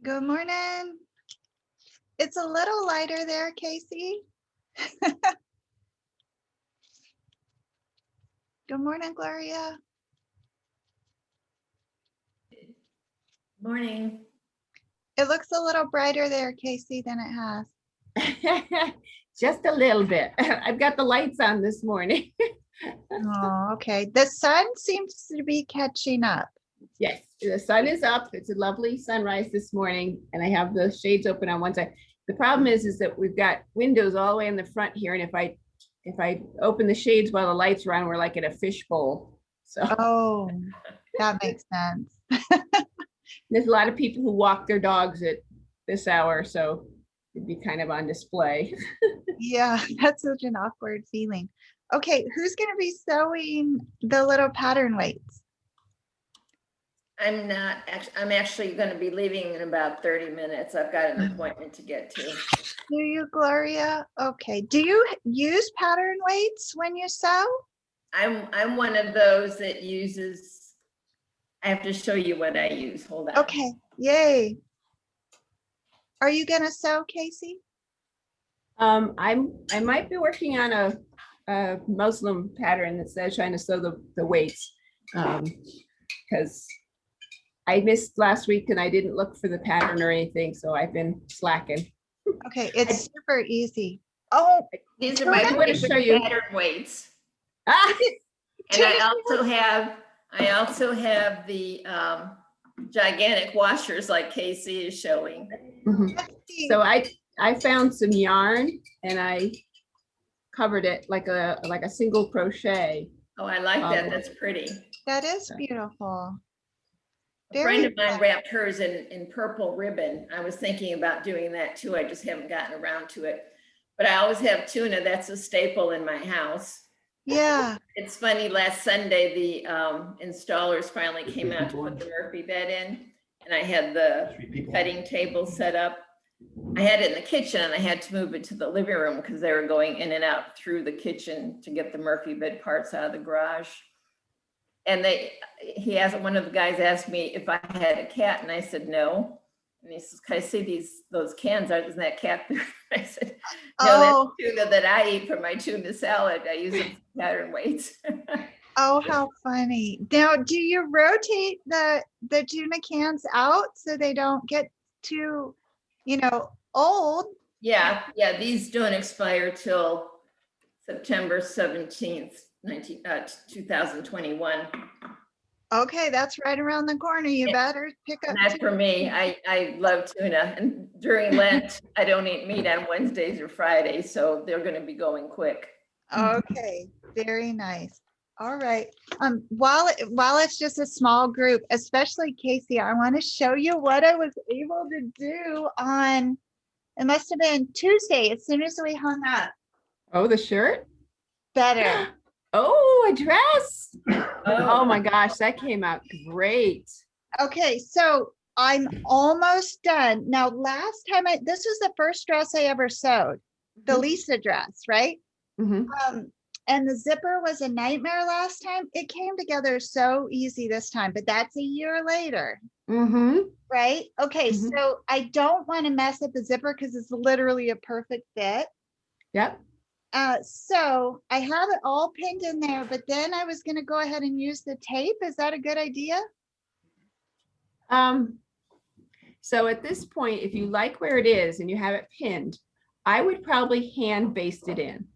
Good morning. It's a little lighter there, Casey. Good morning, Gloria. Morning. It looks a little brighter there, Casey, than it has. Just a little bit. I've got the lights on this morning. Oh, okay. The sun seems to be catching up. Yes, the sun is up. It's a lovely sunrise this morning, and I have the shades open on one side. The problem is that we've got windows all the way in the front here, and if I open the shades while the lights are on, we're like in a fishbowl. So Oh, that makes sense. there's a lot of people who walk their dogs at this hour, so it'd be kind of on display. Yeah, that's such an awkward feeling. Okay, who's going to be sewing the little pattern weights? I'm not actually, I'm actually going to be leaving in about 30 minutes. I've got an appointment to get to. Do you, Gloria? Okay. Do you use pattern weights when you sew? I'm one of those that uses, I have to show you what I use. Hold on. Okay. Yay. Are you going to sew, Casey? I might be working on a Muslim pattern that says trying to sew the weights, because I missed last week and I didn't look for the pattern or anything, so I've been slacking. Okay, it's super easy. Oh, These are my I'm going to favorite show you. pattern weights. Ah, And I also have the gigantic washers like Casey is showing. mhm. let's see. So I found some yarn and I covered it like a single crochet. Oh, I like that. That's pretty. That is beautiful. A friend of mine Very wrapped hers in purple ribbon. I was thinking about doing that too. I just haven't gotten around to it. But I always have tuna. That's a staple in my house. Yeah. It's funny, last Sunday, the installers finally came out to put the Murphy bed in, and I had the cutting table set up. I had it in the kitchen and I had to move it to the living room because they were going in and out through the kitchen to get the Murphy bed parts out of the garage. And one of the guys asked me if I had a cat, and I said no. And he says, "Can I see those cans? Isn't that cat food?" I said, "No, Oh, that's tuna that I eat for my tuna salad. I use it for pattern weights." oh, how funny. Now, do you rotate the tuna cans out so they don't get too, old? Yeah, these don't expire till September 17th, 2021. Okay, that's right around the corner. You Yeah. better pick up. And that's for me. I love tuna, and during Lent, I don't eat meat on Wednesdays or Fridays, so they're going to be going quick. Okay, very nice. All right. While it's just a small group, especially Casey, I want to show you what I was able to do on, it must have been Tuesday, as soon as we hung up. Oh, the shirt? Better. Oh, a dress. Oh my gosh, that came out great. Okay, so I'm almost done. Now, last time this was the first dress I ever sewed, the Mhm. Lisa dress, right? Mhm. And the zipper was a nightmare last time. It came together so easy this time, but that's a year later, Mhm. right? Okay, Mhm. so I don't want to mess up the zipper because it's literally a perfect fit. Yep. So I have it all pinned in there, but then I was going to go ahead and use the tape. Is that a good idea? So at this point, if you like where it is and you have it pinned, I would probably hand baste it in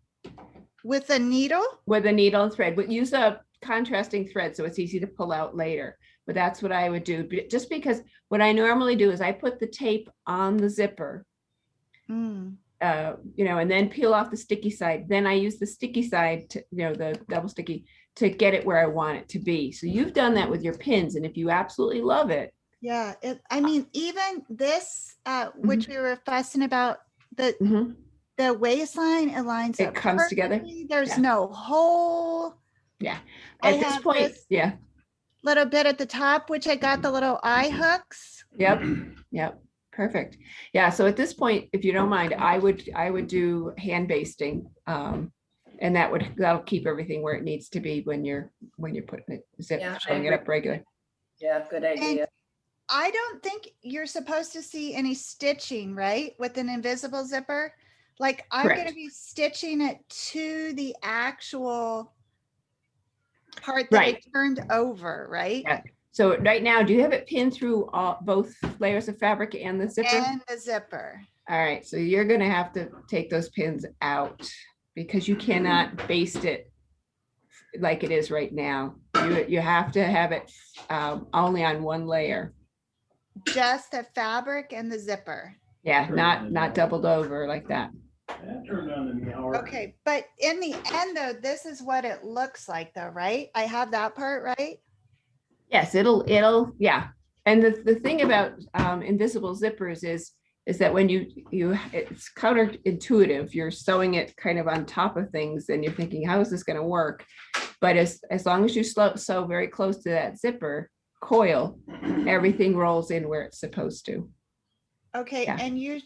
With a needle? with a needle and thread, but use a contrasting thread so it's easy to pull out later. But that's what I would do. Just because what I normally do is I put the tape on the zipper, Mm. and then peel off the sticky side. Then I use the sticky side to, the double sticky, to get it where I want it to be. So you've done that with your pins. And if you absolutely love it. Yeah, I mean, even this, which we were fussing about, the waistline, it lines It up comes together. perfectly. There's Yeah. no hole. Yeah. I At this have point, this yeah. little bit at the top, which I got the little eye hooks. Yep. Yep. Perfect. Yeah. So at this point, if you don't mind, I would do hand basting. And that'll keep everything where it needs to be when you're putting it, Yeah, I showing it up regular. Yeah, good idea. I don't think you're supposed to see any stitching, right? With an invisible zipper. Like I'm gonna Correct. be stitching it to the actual part that I Right. turned over, right? Yeah. So right now, do you have it pinned through both layers of fabric and the zipper? And the zipper. All right, so you're gonna have to take those pins out because you cannot baste it like it is right now. You have to have it only on one layer. Just the fabric and the zipper. Yeah, not doubled over like that. Okay, but in the end though, this is what it looks like though, right? I have that part, right? Yes, it'll, yeah. And the thing about invisible zippers is that when it's counterintuitive, you're sewing it kind of on top of things and you're thinking, how is this gonna work? But as long as you sew very close to that zipper coil, everything rolls in where it's supposed to. Okay, Yeah. and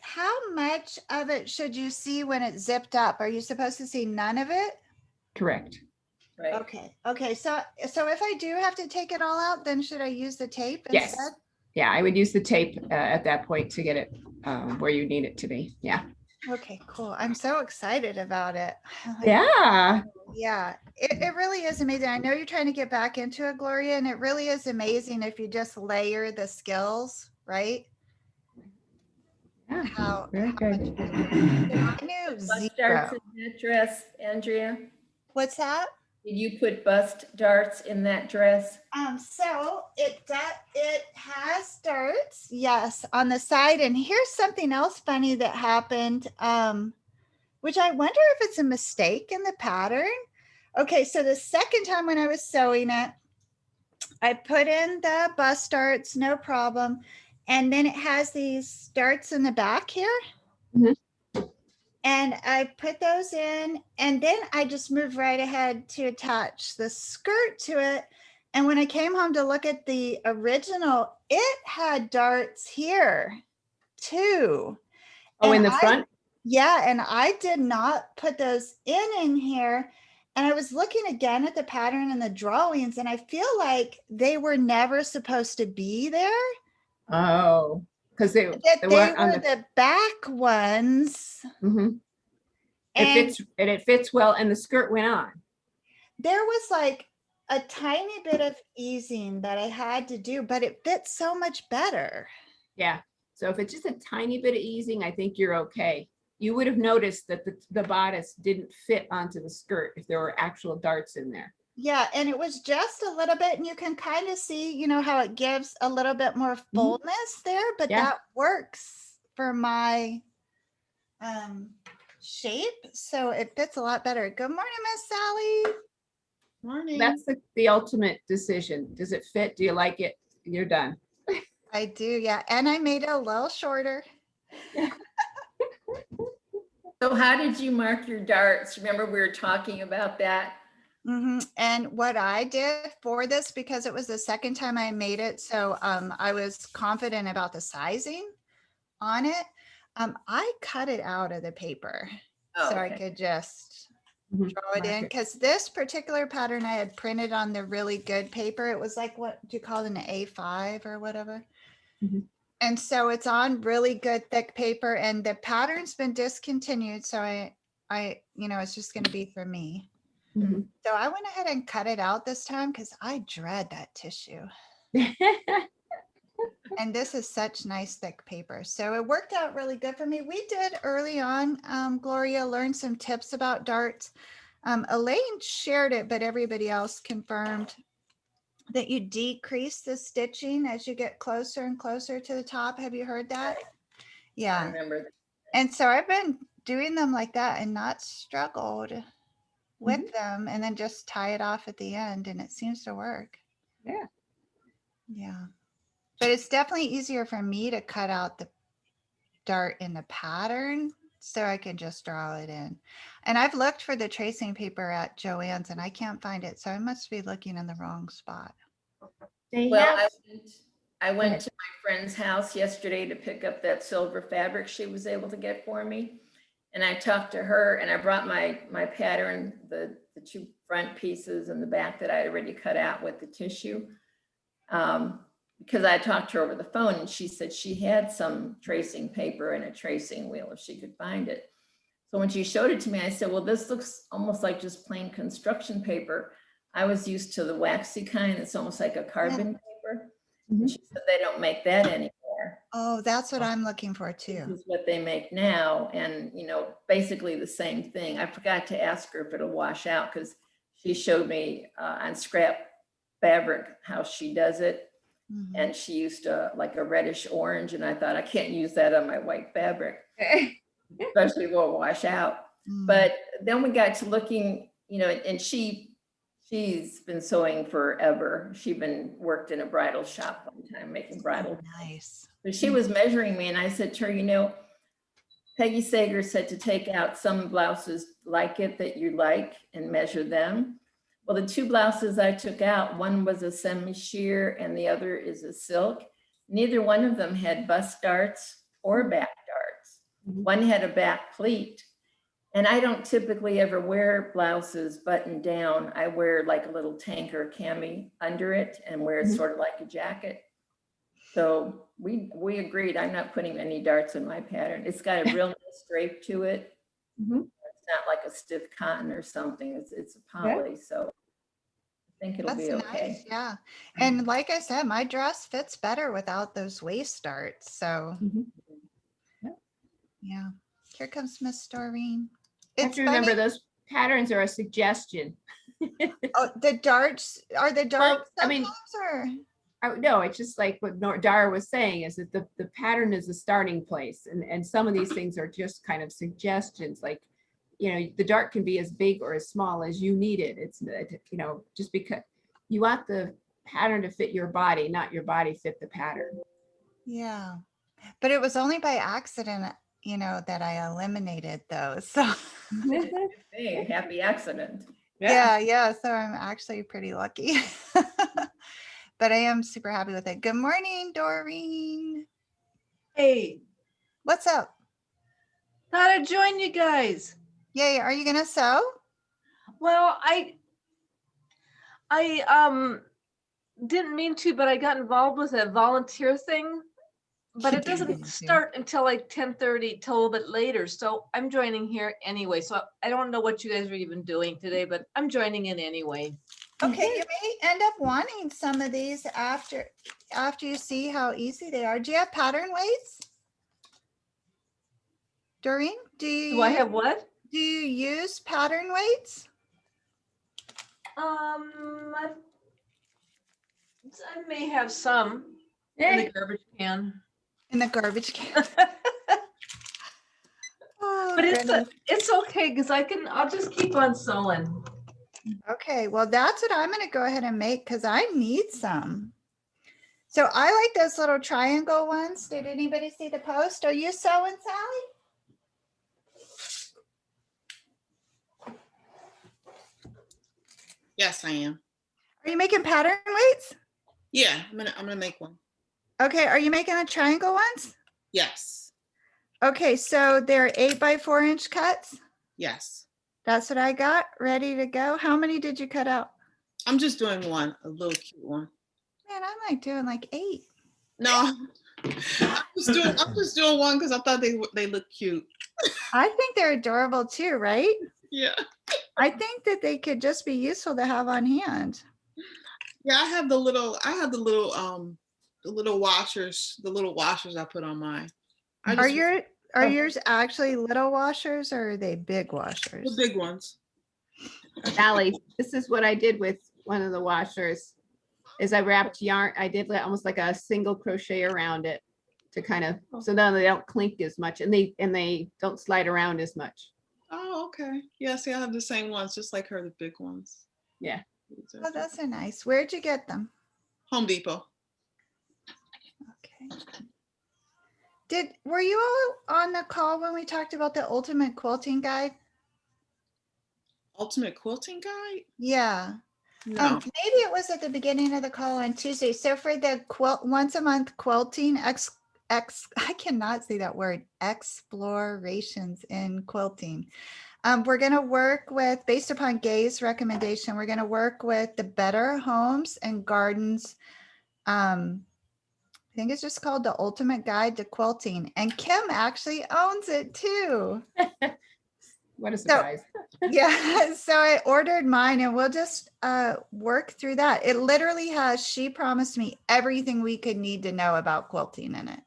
how much of it should you see when it's zipped up? Are you supposed to see none of it? Correct. Right. Okay, so if I do have to take it all out, then should I use the tape Yes. instead? Yeah, I would use the tape at that point to get it where you need it to be. Yeah. Okay, cool. I'm so excited about it. Like, Yeah. yeah, it really is amazing. I know you're trying to get back into it, Gloria, and it really is amazing if you just layer the skills, right? Yeah. How Very good. I knew Bust darts zero. in that dress, Andrea? What's that? Did you put bust darts in that dress? So it has darts, yes, on the side. And here's something else funny that happened, which I wonder if it's a mistake in the pattern. Okay, so the second time when I was sewing it, I put in the bust darts, no problem. And then it has these darts in the back here. Mhm. And I put those in, and then I just moved right ahead to attach the skirt to it. And when I came home to look at the original, it had darts here too. Oh, in And the front? yeah, and I did not put those in here. And I was looking again at the pattern and the drawings, and I feel like they were never supposed to be there. Oh, because they That they were on were the back ones. Mhm. And It fits well, and the skirt went on. there was like a tiny bit of easing that I had to do, but it fits so much better. Yeah. So if it's just a tiny bit of easing, I think you're okay. You would have noticed that the bodice didn't fit onto the skirt if there were actual darts in there. Yeah, and it was just a little bit, and you can kind of see, how it gives a little bit more fullness there, but Yeah. that works for my shape. So it fits a lot better. Good morning, Miss Sally. Morning. That's the ultimate decision. Does it fit? Do you like it? You're done. I do, yeah. And I made it a little shorter. So how did you mark your darts? Remember we were talking about that? And what I did for this, because it was the second time I made it, so I was confident about the sizing on it. I cut it out of the paper Oh, so I okay. could just Mhm. draw it in, Mark it. because this particular pattern I had printed on the really good paper. It was like, what do you call it, an A5 or whatever? Mhm. And so it's on really good thick paper, and the pattern's been discontinued. So I it's just going to be for me. Mhm. So I went ahead and cut it out this time because I dread that tissue. And this is such nice thick paper. So it worked out really good for me. We did early on, Gloria, learn some tips about darts. Elaine shared it, but everybody else confirmed that you decrease the stitching as you get closer and closer to the top. Have you heard that? I Yeah. remember that. And so I've been doing them like that and not struggled with them, and then just tie it off at the end, and it seems to work. Yeah. Yeah. But it's definitely easier for me to cut out the dart in the pattern so I can just draw it in. And I've looked for the tracing paper at Joann's and I can't find it. So I must be looking in the wrong spot. Well, I went to my friend's house yesterday to pick up that silver fabric she was able to get for me. And I talked to her, and I brought my pattern, the two front pieces and the back that I had already cut out with the tissue. because I talked to her over the phone and she said she had some tracing paper and a tracing wheel if she could find it. So when she showed it to me, I said, well, this looks almost like just plain construction paper. I was used to the waxy kind. It's almost like a carbon paper. And Mhm. she said they don't make that anymore. Oh, that's what I'm looking for This too. is what they make now. And, basically the same thing. I forgot to ask her if it'll wash out because she showed me on scrap fabric how she does it. Mhm. And she used like a reddish orange. And I thought, I can't use that on my white fabric, especially if it won't wash out. Mm. But then we got to looking, and she's been sewing forever. She'd been worked in a bridal shop one time making bridal. Nice. So she was measuring me and I said to her, Peggy Sager said to take out some blouses like it that you like and measure them. Well, the 2 blouses I took out, one was a semi-sheer and the other is a silk. Neither one of them had bust darts or back darts. Mhm. One had a back pleat. And I don't typically ever wear blouses buttoned down. I wear like a little tank or cami under it and wear it Mhm. sort of like a jacket. So we agreed, I'm not putting any darts in my pattern. It's got a real nice drape to it. Mhm. It's not like a stiff cotton or something. It's a poly, so I think it'll That's be nice. okay. Yeah. And like I said, my dress fits better without those waist darts. So Mhm. yeah. Here comes Miss Doreen. You have It's to remember funny. those patterns are a suggestion. Oh, the darts are the darts I mean, sometimes or No, it's just like what Dara was saying is that the pattern is a starting place. And some of these things are just kind of suggestions, like, the dart can be as big or as small as you need it. It's, just because you want the pattern to fit your body, not your body fit the pattern. yeah. But it was only by accident, that I eliminated those. So Hey, happy accident. yeah. So I'm actually pretty lucky. But I am super happy with it. Good morning, Doreen. Hey, What's up? thought I'd join you guys. Yay, are you gonna sew? Well, I didn't mean to, but I got involved with a volunteer thing, but it doesn't start until like 10:30 till a little bit later. So I'm joining here anyway. So I don't know what you guys are even doing today, but I'm joining in anyway. Okay, you may end up wanting some of these after you see how easy they are. Do you have pattern weights? Doreen, Do I have what? do you use pattern weights? I may have some in the garbage can. In the garbage can. Oh, But goodness. it's okay because I'll just keep on sewing. Okay, well, that's what I'm going to go ahead and make because I need some. So I like those little triangle ones. Did anybody see the post? Are you sewing, Sally? Yes, I am. Are you making pattern weights? Yeah, I'm gonna make one. Okay, are you making the triangle ones? Yes, Okay, so they're 8x4" cuts. yes. That's what I got ready to go. How many did you cut out? I'm just doing one, a little cute one. Man, I'm like doing like 8. No, I'm just doing one because I thought they look cute. I think they're adorable too, right? Yeah, I think that they could just be useful to have on hand. yeah. I have the little washers, I put on mine. Are Oh. yours actually little washers or are they big washers? The big ones? Sally, this is what I did with one of the washers, is I wrapped yarn, I did almost like a single crochet around it to kind of, so now they don't clink as much and they don't slide around as much. Oh, okay. Yeah, see, I have the same ones, just like her, the big ones. Yeah. Oh, those are nice. Where'd you get them? Home Depot. Okay. Were you all on the call when we talked about the ultimate quilting guide? Ultimate Quilting Guide? Yeah. No. Maybe it was at the beginning of the call on Tuesday. So for the once a month quilting I cannot say that word, explorations in quilting. We're going to work with, based upon Gay's recommendation, we're going to work with the Better Homes and Gardens I think it's just called The Ultimate Guide to Quilting. And Kim actually owns it too. What a surprise. Yeah, so I ordered mine and we'll just work through that. It literally has, she promised me everything we could need to know about quilting in it.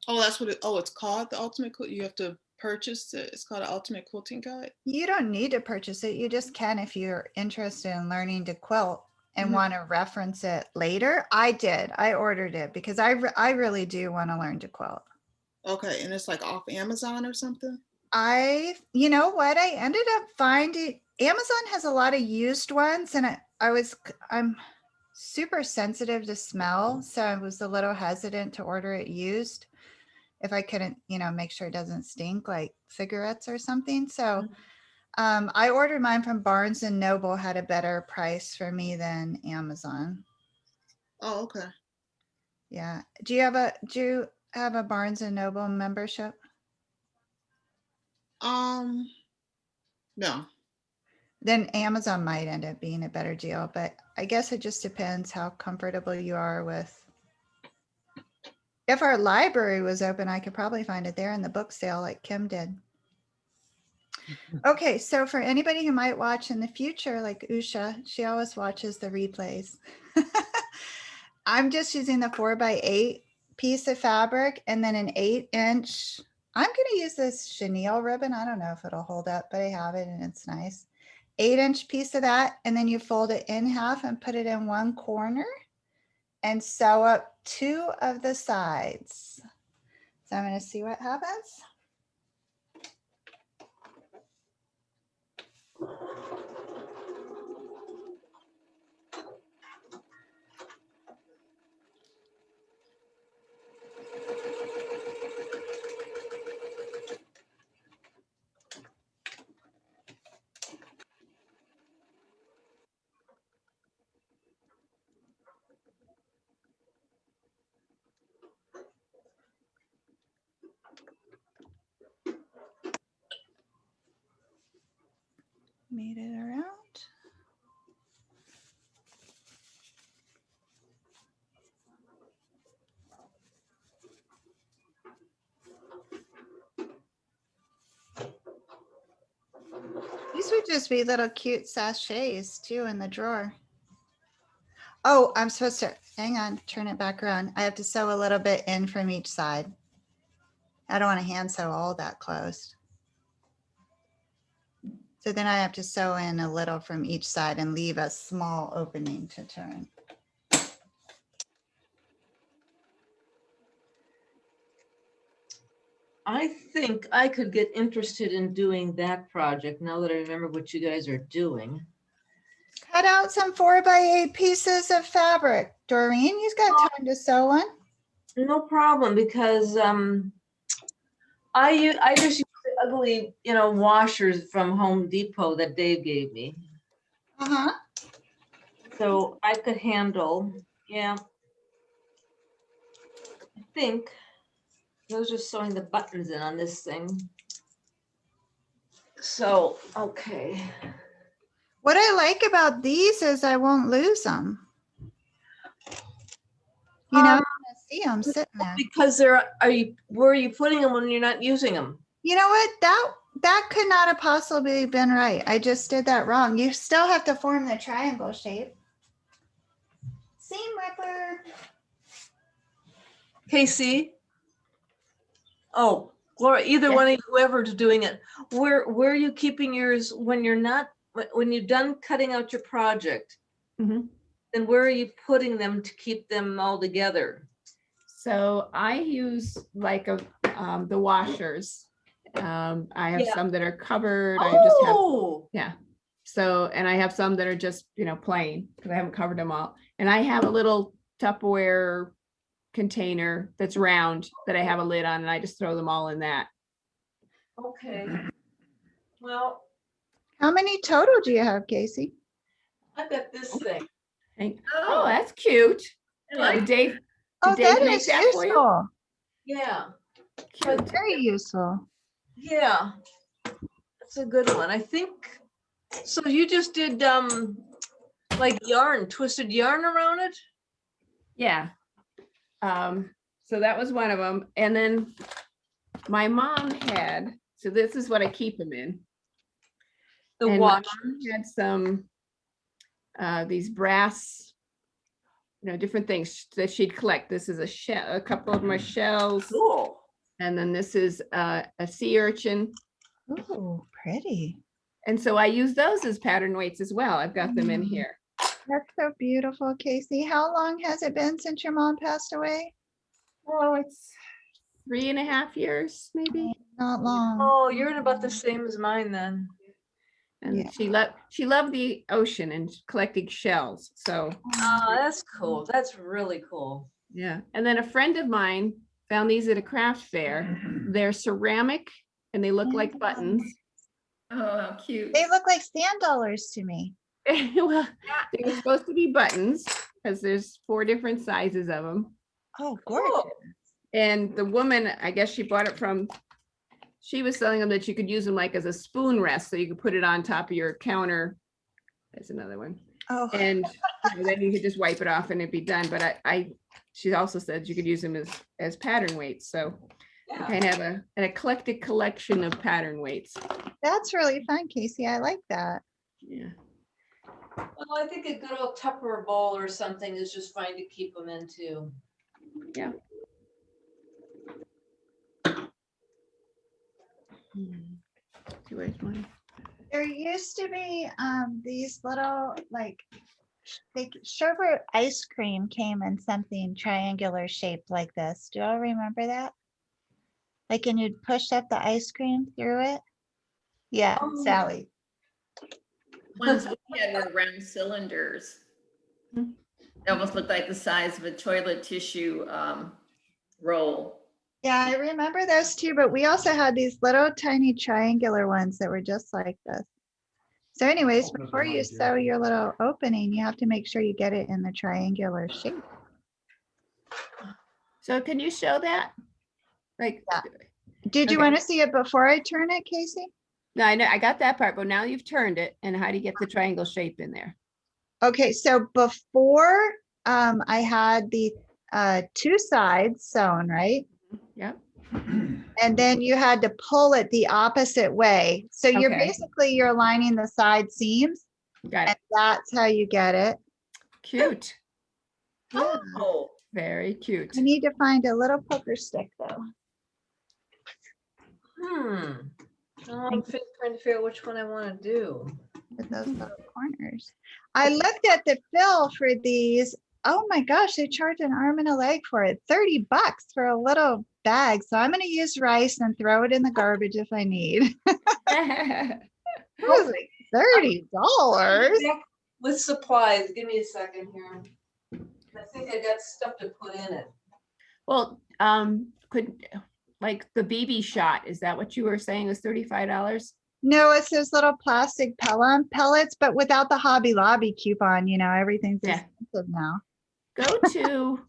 Oh, that's what it, oh, it's called the Ultimate Quilt. You have to purchase it. It's called the Ultimate Quilting Guide. You don't need to purchase it. You just can if you're interested in learning to quilt and want to reference it later. I did. I ordered it because I really do want to learn to quilt. Okay, and it's like off Amazon or something? You know what? I ended up finding Amazon has a lot of used ones and I'm super sensitive to smell. So I was a little hesitant to order it used if I couldn't, make sure it doesn't stink like cigarettes or something. So I ordered mine from Barnes and Noble, had a better price for me than Amazon. Oh, okay. Yeah. Do you have a Barnes and Noble membership? No. Then Amazon might end up being a better deal, but I guess it just depends how comfortable you are with. If our library was open, I could probably find it there in the book sale like Kim did. Okay, so for anybody who might watch in the future, like Usha, she always watches the replays. I'm just using the 4x8 piece of fabric and then an 8-inch. I'm going to use this chenille ribbon. I don't know if it'll hold up, but I have it and it's nice. 8-inch piece of that, and then you fold it in half and put it in one corner and sew up 2 of the sides. So I'm going to see what happens. Made it around. These would just be little cute sachets too in the drawer. Oh, I'm supposed to, hang on, turn it back around. I have to sew a little bit in from each side. I don't want to hand sew all that closed. So then I have to sew in a little from each side and leave a small opening to turn. I think I could get interested in doing that project now that I remember what you guys are doing. Cut out some 4x8 pieces of fabric. Doreen, you've got time to sew one? No problem, because I just use the ugly, washers from Home Depot that Dave gave me. Uh-huh. So I could handle, yeah. I think those are sewing the buttons in on this thing. So, okay. What I like about these is I won't lose them. You know, I see them sitting there. Because where are you putting them when you're not using them? You know what? That could not have possibly been right. I just did that wrong. You still have to form the triangle shape. Seam ripper. Casey? Oh, Gloria, either Yeah. one of you, whoever's doing it. Where are you keeping yours when you're done cutting out your project? Mhm. Then where are you putting them to keep them all together? So I use like the washers. I have Yeah. some that are covered. I just have, Oh, so, and I have some that are just, plain because I haven't covered them all. And I have a little Tupperware container that's round that I have a lid on, and I just throw them all in that. okay. Well, How many total do you have, Casey? I've got this thing. Oh, that's cute. I like Did Dave Oh, Dave that make is that for you? useful. Yeah, Cute. Very useful. yeah. That's a good one. I think, so you just did like twisted yarn around it? Yeah. So that was one of them. And then my mom had, so this is what I keep them in. The And my watch. mom had some, these brass, different things that she'd collect. This is a shell, a couple of my shells. Cool. And then this is a sea urchin. Ooh, pretty. And so I use those as pattern weights as well. I've got them in here. That's so beautiful, Casey. How long has it been since your mom passed away? Oh, it's 3.5 years, maybe. Not long. Oh, you're in about the same as mine then. And Yeah. she loved the ocean and collecting shells. So Oh, that's cool. That's really cool. yeah. And then a friend of mine found these at a craft fair. They're ceramic and they look like buttons. Oh, how cute. They look like sand dollars to me. Well, they were supposed to be buttons because there's 4 different sizes of them. Oh, Cool. And the woman, I guess she bought it from, she was selling them that you could use them like as a spoon rest, so you could put it on top of your counter. There's another one. Oh, And then you could just wipe it off and it'd be done. But she also said you could use them as pattern weights. So I Yeah. kind of have an eclectic collection of pattern weights. that's really fun, Casey. I like that. Yeah. Well, I think a good old Tupperware bowl or something is just fine to keep them into. Yeah. See, where's mine? There used to be these little sherbet ice cream came in something triangular shaped like this. Do you all remember that? Like, and you'd push up the ice cream through it? Yeah, Oh. Sally. Ones we had were round cylinders. Hmm. They almost looked like the size of a toilet tissue roll. Yeah, I remember those too, but we also had these little tiny triangular ones that were just like this. So anyways, Open up before the you mic, yeah. sew your little opening, you have to make sure you get it in the triangular shape. So can you show that? Like, Yeah. Did you Okay. want to see it before I turn it, Casey? no, I know, I got that part, but now you've turned it and how do you get the triangle shape in there? Okay, so before I had the 2 sides sewn, right? Yep. And then you had to pull it the opposite way. So you're Okay. basically, you're aligning the side seams, Got and it. that's how you get it. Cute. Yeah. Oh, Very cute. I need to find a little poker stick though. Oh, I'm trying to figure out which one I want to do. With those little corners. I looked at the fill for these. Oh my gosh, they charge an arm and a leg for it. $30 for a little bag. So I'm going to use rice and throw it in the garbage if I need. I was like, $30. With supplies, give me a second here. I think I got stuff to put in it. Well, could, like the BB shot, is that what you were saying was $35? No, it's those little plastic pellets, but without the Hobby Lobby coupon, everything's Yeah. expensive now. Go to,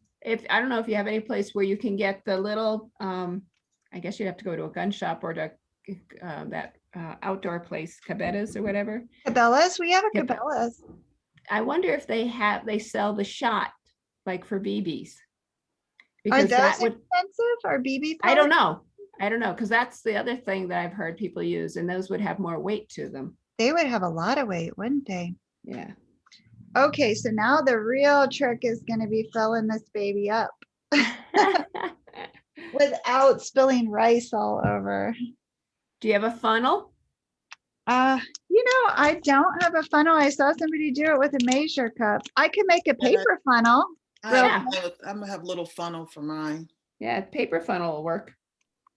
I don't know if you have any place where you can get the little, I guess you have to go to a gun shop or to that outdoor place, Cabela's or whatever. Cabela's, we have a Yep. Cabela's. I wonder if they sell the shot like for BBs. Are Because those that would, expensive or BB I don't pellets? know, because that's the other thing that I've heard people use, and those would have more weight to them. They would have a lot of weight, wouldn't they? Yeah. Okay, so now the real trick is going to be filling this baby up without spilling rice all over. Do you have a funnel? I don't have a funnel. I saw somebody do it with a measure cup. I can make a paper funnel. Yeah. I'm gonna have a little funnel for mine. Yeah, paper funnel will work.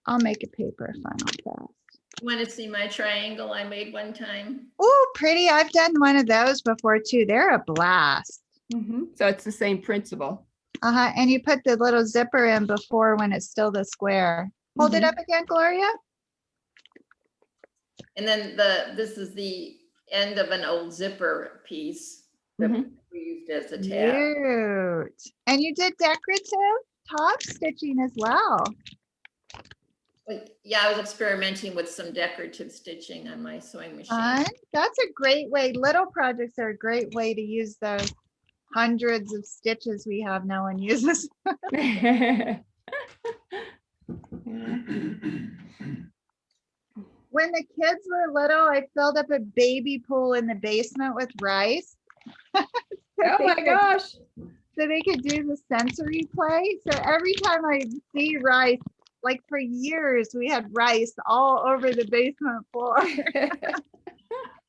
I'll make a paper funnel fast. want to see my triangle I made one time? Oh, pretty. I've done one of those before too. They're a blast. So it's the same principle. Uh-huh. And you put the little zipper in before when it's still the square. Hold it Mhm. up again, Gloria. And then this is the end of an old zipper piece that Mhm. we used as a tab. Cute. And you did decorative top stitching as well. Yeah, I was experimenting with some decorative stitching on my sewing machine. Fun. That's a great way. Little projects are a great way to use those hundreds of stitches we have no one uses. Yeah. When the kids were little, I filled up a baby pool in the basement with rice. Oh my gosh. So they could do the sensory play. So every time I see rice, like for years, we had rice all over the basement floor.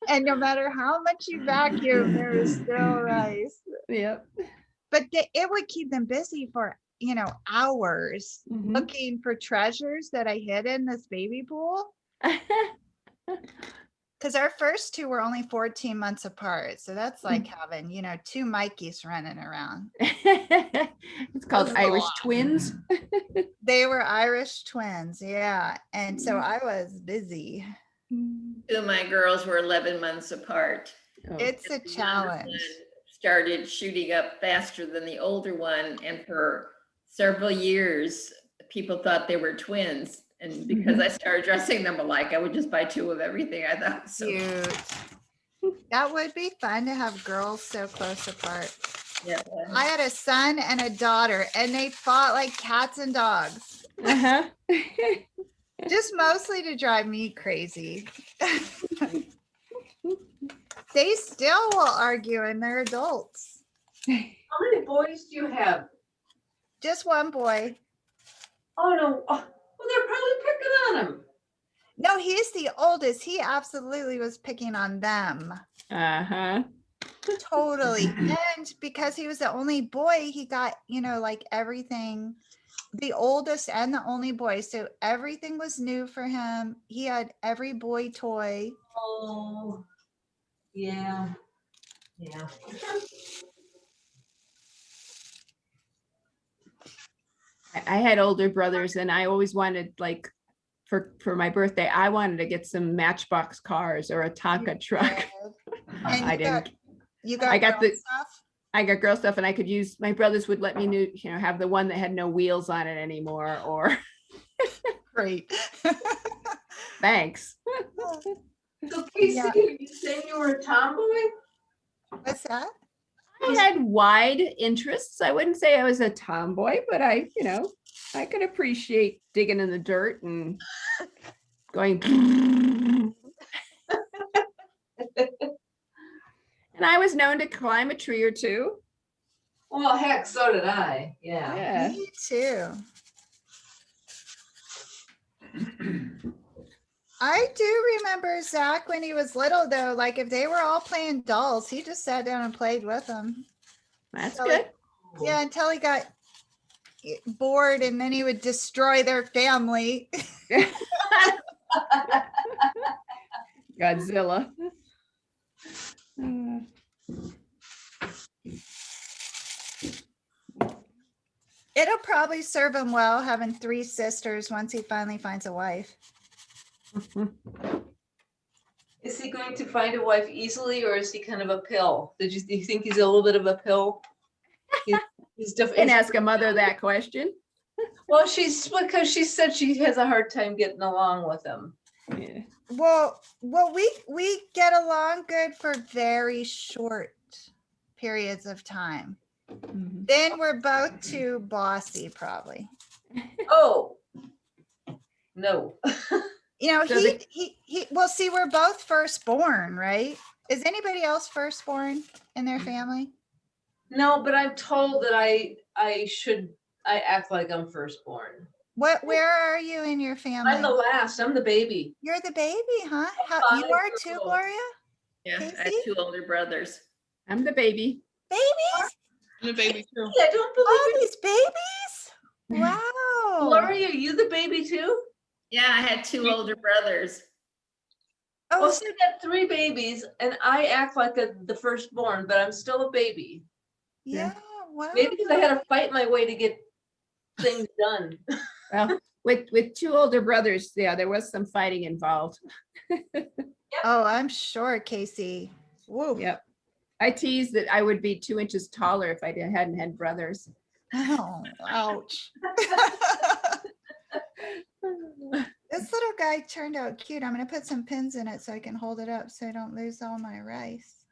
And no matter how much you vacuum, there was still rice. Yep. But it would keep them busy for, hours Mhm. looking for treasures that I hid in this baby pool. Because our first two were only 14 months apart. So that's like having, two Mikeys running around. It's called This is a Irish lot. twins. They were Irish twins. Yeah. And so I was busy. Two of my girls were 11 months apart. Oh. It's a The younger challenge. one started shooting up faster than the older one, and for several years, people thought they were twins. And because I started dressing them alike, I would just buy two of everything. I thought it was so Cute. That would be fun to have girls so close apart. yeah. I had a son and a daughter, and they fought like cats and dogs, Uh-huh. just mostly to drive me crazy. They still will argue, and they're adults. How many boys do you have? Just one boy. Oh, no. Oh, well, they're probably picking on him. No, he's the oldest. He absolutely was picking on them. Uh-huh. Totally. And because he was the only boy, he got, like everything, the oldest and the only boy. So everything was new for him. He had every boy toy. Oh, yeah. Yeah. I had older brothers and I always wanted like for my birthday, I wanted to get some Matchbox cars or a Tonka truck. And I didn't. You got I got girl the- stuff? I got girl stuff and I could use, my brothers would let me have the one that had no wheels on it anymore, or Great. thanks. So Casey, Yeah. you saying you were a tomboy? What's that? I had wide interests. I wouldn't say I was a tomboy, but I could appreciate digging in the dirt and going. And I was known to climb a tree or two. Well, heck, so did I. Yeah. Yeah. Me too. I do remember Zach when he was little, though. Like if they were all playing dolls, he just sat down and played with them. That's So, good. Yeah, until he got bored, and then he would destroy their family. Godzilla. It'll probably serve him well having 3 sisters once he finally finds a wife. Is he going to find a wife easily, or is he kind of a pill? Do you think he's a little bit of a pill? He's Can ask a mother that question. Well, because she said she has a hard time getting along with him. Yeah. Well, we get along good for very short periods of time. Mhm. Then we're both too bossy, probably. Oh, no. So Well, see, we're both firstborn, right? Is anybody else firstborn in their family? No, but I'm told that I act like I'm firstborn. Where are you in your family? I'm the last. I'm the baby. You're the baby, huh? You 5 are years too, old. Gloria? Yeah, I had Casey? 2 older brothers. I'm the baby. Babies? I'm the baby too. I don't All believe it. these babies? Wow. Gloria, you the baby too? Yeah, I had 2 older brothers. Oh, Well, she got 3 babies, and I act like the firstborn, but I'm still a baby. yeah. Wow. Maybe because I had to fight my way to get things done. Well, with 2 older brothers, yeah, there was some fighting involved. Oh, I'm sure, Casey. Whoa. Yep. I teased that I would be 2 inches taller if I hadn't had brothers. Oh, ouch. This little guy turned out cute. I'm going to put some pins in it so I can hold it up so I don't lose all my rice.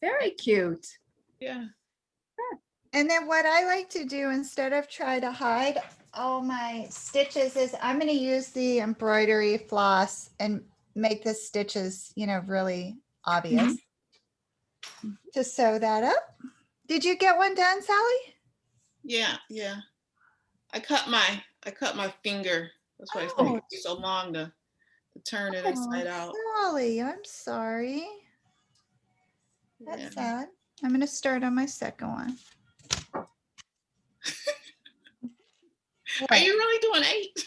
very cute. Yeah. And then what I like to do instead of try to hide all my stitches is I'm going to use the embroidery floss and make the stitches, really obvious to sew that up. Did you get one done, Sally? Yeah. Yeah. I cut my finger. That's why it's taking me so long to turn it inside out. Sally, I'm sorry. That's Yeah. sad. I'm going to start on my second one. Are you really doing 8?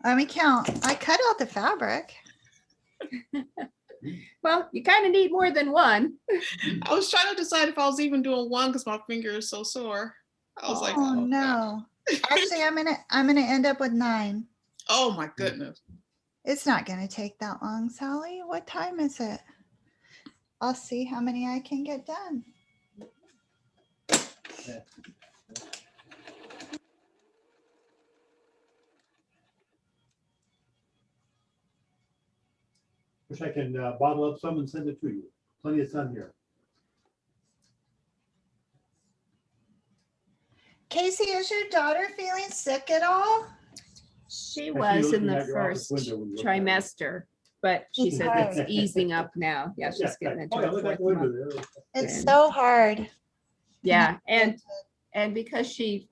Let me count. I cut out the fabric. Well, you kind of need more than one. I was trying to decide if I was even doing 1 because my finger is so sore. I was like, Oh God. no. Actually, I'm gonna end up with 9. Oh my goodness. It's not gonna take that long, Sally. What time is it? I'll see how many I can get done. Wish I can bottle up some and send it to you. Plenty of sun here. Casey, is your daughter feeling sick at all? She I see was you in the looking out your office first window when you look at it. trimester, but she says Okay. it's easing up now. Yeah, she's getting into Oh, yeah, her look out fourth the window month. there. It's And- so hard. Yeah, and because she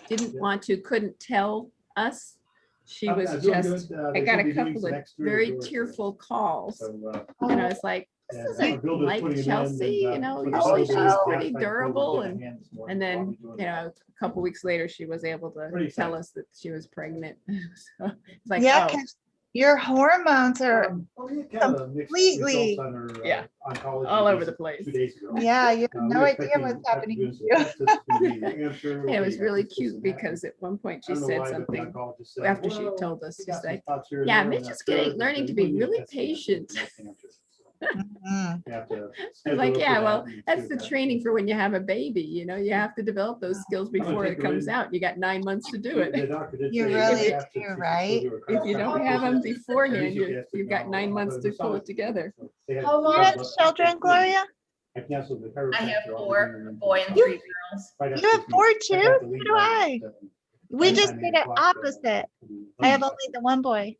didn't want to, couldn't tell us, she was doing just, good. I They got should a be doing couple some of exterior very doors. tearful calls. So, And I was like, this and, isn't Bill is like putting them in, Chelsea, and, you know, put the usually bubble she's doors pretty back, durable. and I'll And then, be doing you that. know, a couple weeks later, she was able to Pretty tell exciting. us that she was pregnant. So it's like, Yeah, oh, 'cause your hormones are, Kind of mixed completely- results on her, Yeah. oncology all over visit the place. 2 days ago. yeah, you have We no were idea expecting what's after happening doing to some you. tests to New Hampshire, And it was okay, really this, cute and that. because at one point I she don't know said why, but the something oncologist said, after she "Well, told us, we she's got some like, thoughts here and yeah, there, Mitch and is that's good, learning but to we be need really PET scan to patient. New Hampshire." Mhm. You have to I was schedule like, her for yeah, that well, and that's see the that. training for when you have a baby, you know, you have to develop those skills gonna before take it her comes in. out. You got 9 months to do The it. doctor did You say really after do, 6 weeks, right? we'll do a If you don't cross-country have them visit. beforehand, At least you you've got 9 months to pull it together. They had- How long- You have children, Gloria? I canceled the I have chiropractor. 4, a boy and 3 girls. Right You after have this 4 meeting. too? I got the So lead do by I. 7. We By the just time did 8 it o'clock, opposite. I have only the one boy.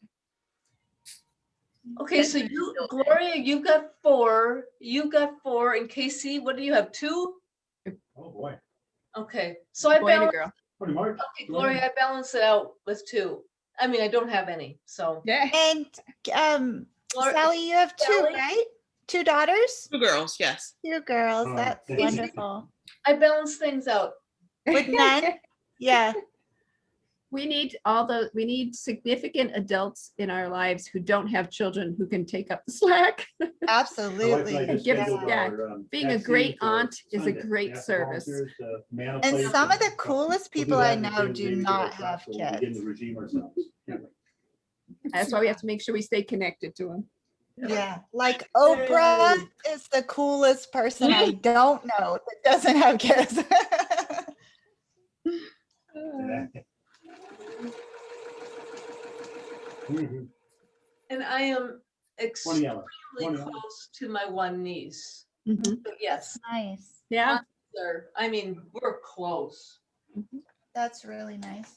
Okay, so you, Gloria, you've got 4, and Casey, what do you have, 2? Oh, boy. Okay, so I Boy and a balance, girl. Morning, Mark. okay, Gloria, I balance it out with 2. I mean, I don't have any, so. Yeah. And Gloria- Sally, you have 2, Sally? right? 2 daughters? 2 girls, yes. 2 girls. Oh, That's thank you. wonderful. I balance things out. With men? Yeah. We need significant adults in our lives who don't have children who can take up the slack. Absolutely. It gives- yeah, being a great aunt is a great service. And some of the coolest people I know do not have kids. That's why we have to make sure we stay connected to them. Yeah. Like Oprah is the coolest person I don't know that doesn't have kids. And I am 20 extremely hours. 20 hours. close to my one niece. Mhm. But yes, Nice. Yeah. I mean, we're close. That's really nice.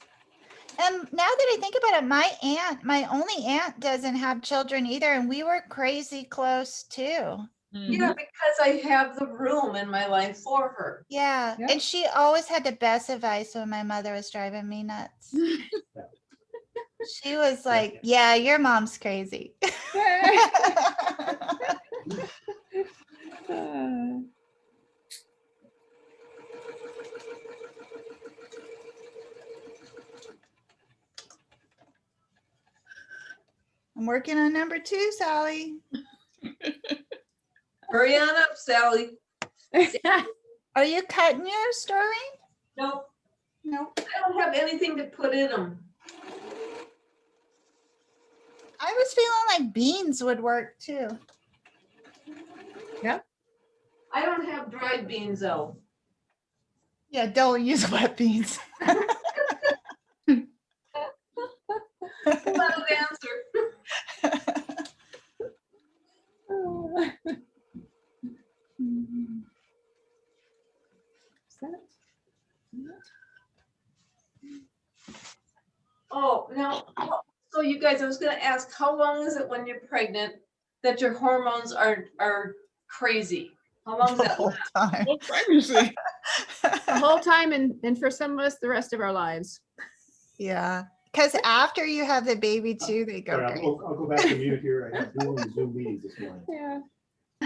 And now that I think about it, my only aunt doesn't have children either. And we were crazy close too. Yeah, because I have the room in my life for her. Yeah. Yeah. And she always had the best advice when my mother was driving me nuts. She was like, yeah, your mom's crazy. I'm working on number 2, Sally. Hurry on up, Sally. Are you cutting yours, Sterling? Nope, No. I don't have anything to put in them. I was feeling like beans would work too. I don't have dried beans though. Yeah, don't use wet beans. Final answer. guys, I was gonna ask, how long is it when you're pregnant that your hormones are crazy? How long does The that whole last? time. Well, pregnancy. The whole time and for some of us, the rest of our lives. Yeah, because after you have the baby too, they go Sorry, crazy. I'll go back to mute here. I have dual Zoom meetings this morning. Yeah.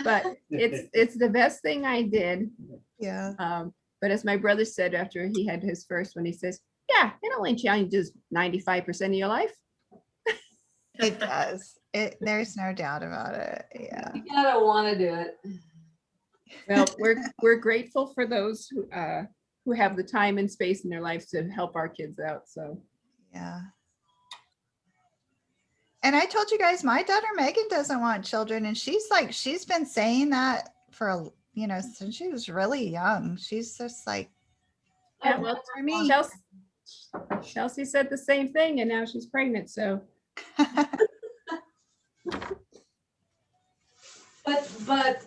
But it's the best thing I did. Yeah, But as my brother said after he had his first one, he says, yeah, it only changes 95% of your life. it does. There's no doubt about it. Yeah. You gotta wanna do it. Well, we're grateful for those who have the time and space in their lives to help our kids out. So Yeah. And I told you guys, my daughter Megan doesn't want children, and she's been saying that for since she was really young. She's just like, yeah, "Oh, well, that's for me." Chelsea said the same thing, and now she's pregnant. So But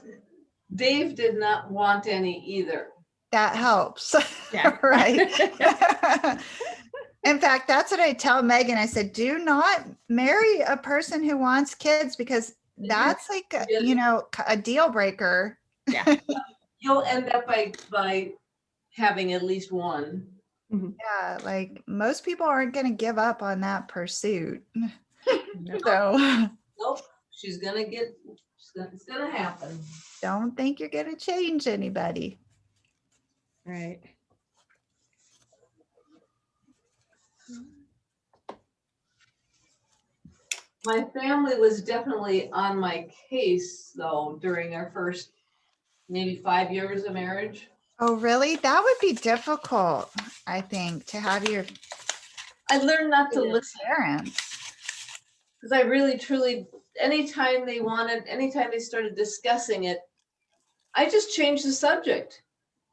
Dave did not want any either. That helps. yeah, Right. In fact, that's what I tell Megan. I said, do not marry a person who wants kids, because that's like, a deal breaker. You'll end up by having at least one. Yeah, like most people aren't going to give up on that pursuit. So Nope, it's gonna happen. don't think you're going to change anybody. right. My family was definitely on my case though during our first maybe 5 years of marriage. Oh, really? That would be difficult, I think, to have your I learned not to listen parents. because I really truly, anytime they started discussing it, I just changed the subject.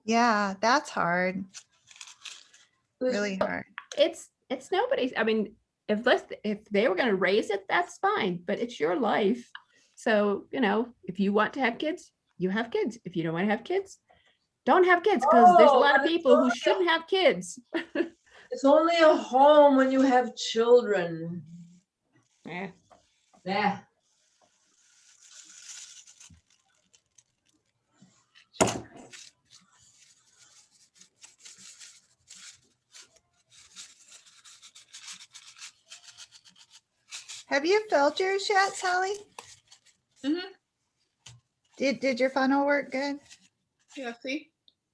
Yeah, that's hard. It was- Really hard. It's nobody's. I mean, if they were going to raise it, that's fine. But it's your life. So if you want to have kids, you have kids. If you don't want to have kids, don't have kids, because there's a lot of people who shouldn't have kids. It's only a home when you have children. Yeah. Yeah. Have you filled yours yet, Sally? Mhm. Did your funnel work good? Yeah, see?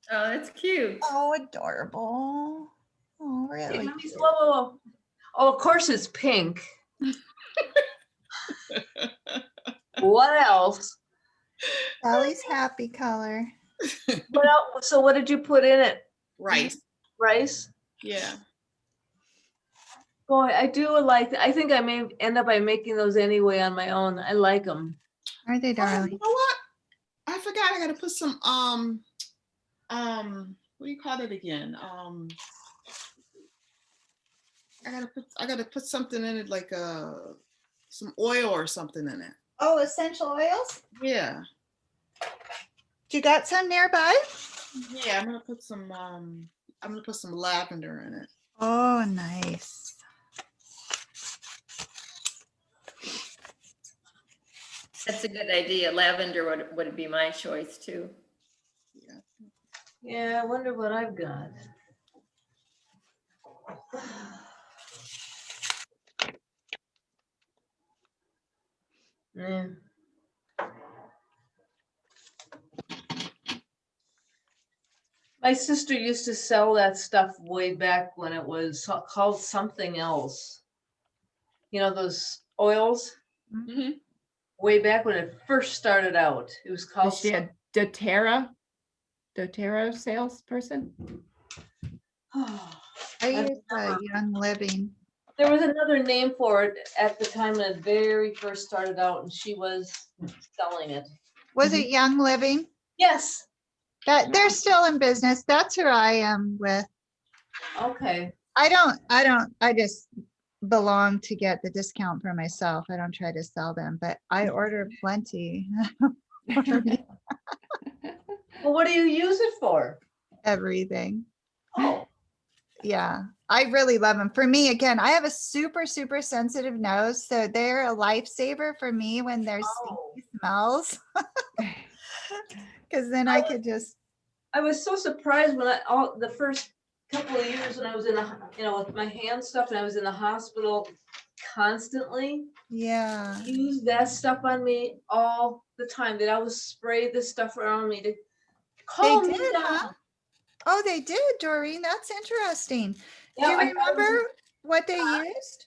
Oh, that's cute. Oh, adorable. Oh, really? Whoa. Oh, of course it's pink. What else? Sally's happy color. What else? So what did you put in it? Rice. Rice? Yeah. Boy, I do like, I think I may end up by making those anyway on my own. I like them. Are they Oh, darling? you know what? I forgot. I gotta put some what do you call it again? I gotta put something in it, like some oil or something in it. Oh, essential oils? Yeah. You got some nearby? Yeah, I'm gonna put some lavender in it. Oh, nice. That's a good idea. Lavender would be my choice too. Yeah. Yeah, I wonder what I've got. Yeah. My sister used to sell that stuff way back when it was called something else. You know, those oils, Mhm. way back when it first started out. It was called. Is she a doTERRA salesperson? I use Young Living. There was another name for it at the time when it very first started out, and she was selling it. Was it Young Living? Yes. That they're still in business. That's who I am with. Okay. I just belong to get the discount for myself. I don't try to sell them, but I order plenty. Well, what do you use it for? Everything. Oh, Yeah, I really love them. For me, again, I have a super, super sensitive nose, so they're a lifesaver for me when there's Oh. stinky smells. Because then I could just, I was so surprised when the first couple of years when I was in the, with my hand stuff and I was in the hospital constantly, yeah. use that stuff on me all the time. They'd always spray this stuff around me to They calm me did, huh? down. Oh, they did, Doreen. That's interesting. Do Yeah, you I thought it was remember what they used?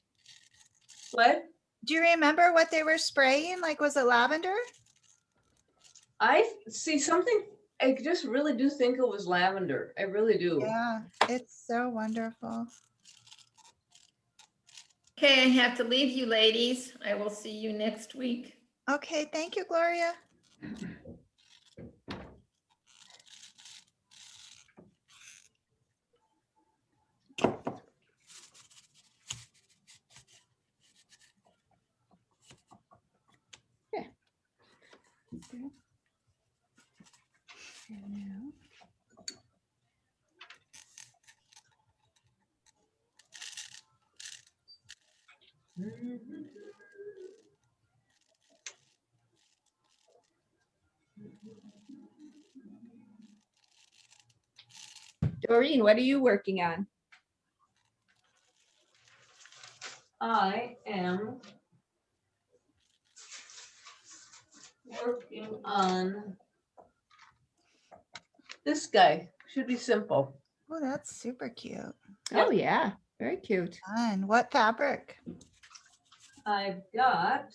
what? Do you remember what they were spraying? Like, was it lavender? I see something, I just really do think it was lavender. I really do. Yeah, it's so wonderful. Okay, I have to leave you ladies. I will see you next week. Okay, thank you, Gloria. Doreen, what are you working on? I am working on this guy. Should be simple. Oh, that's super cute. Oh, yeah, very cute. Fun. What fabric? I've got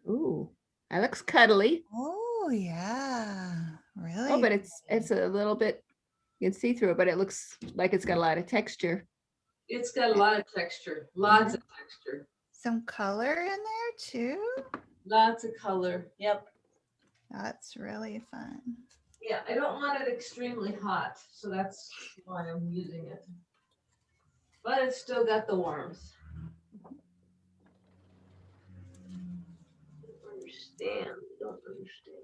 Ooh, that looks cuddly. Oh, yeah, really. Oh, but it's a little bit, you can see through it, but it looks like it's got a lot of texture. it's got a lot of texture, lots of texture, Some color in there too. lots of color. Yep. That's really fun. Yeah, I don't want it extremely hot, so that's why I'm using it. But it's still got the warmth. Don't understand.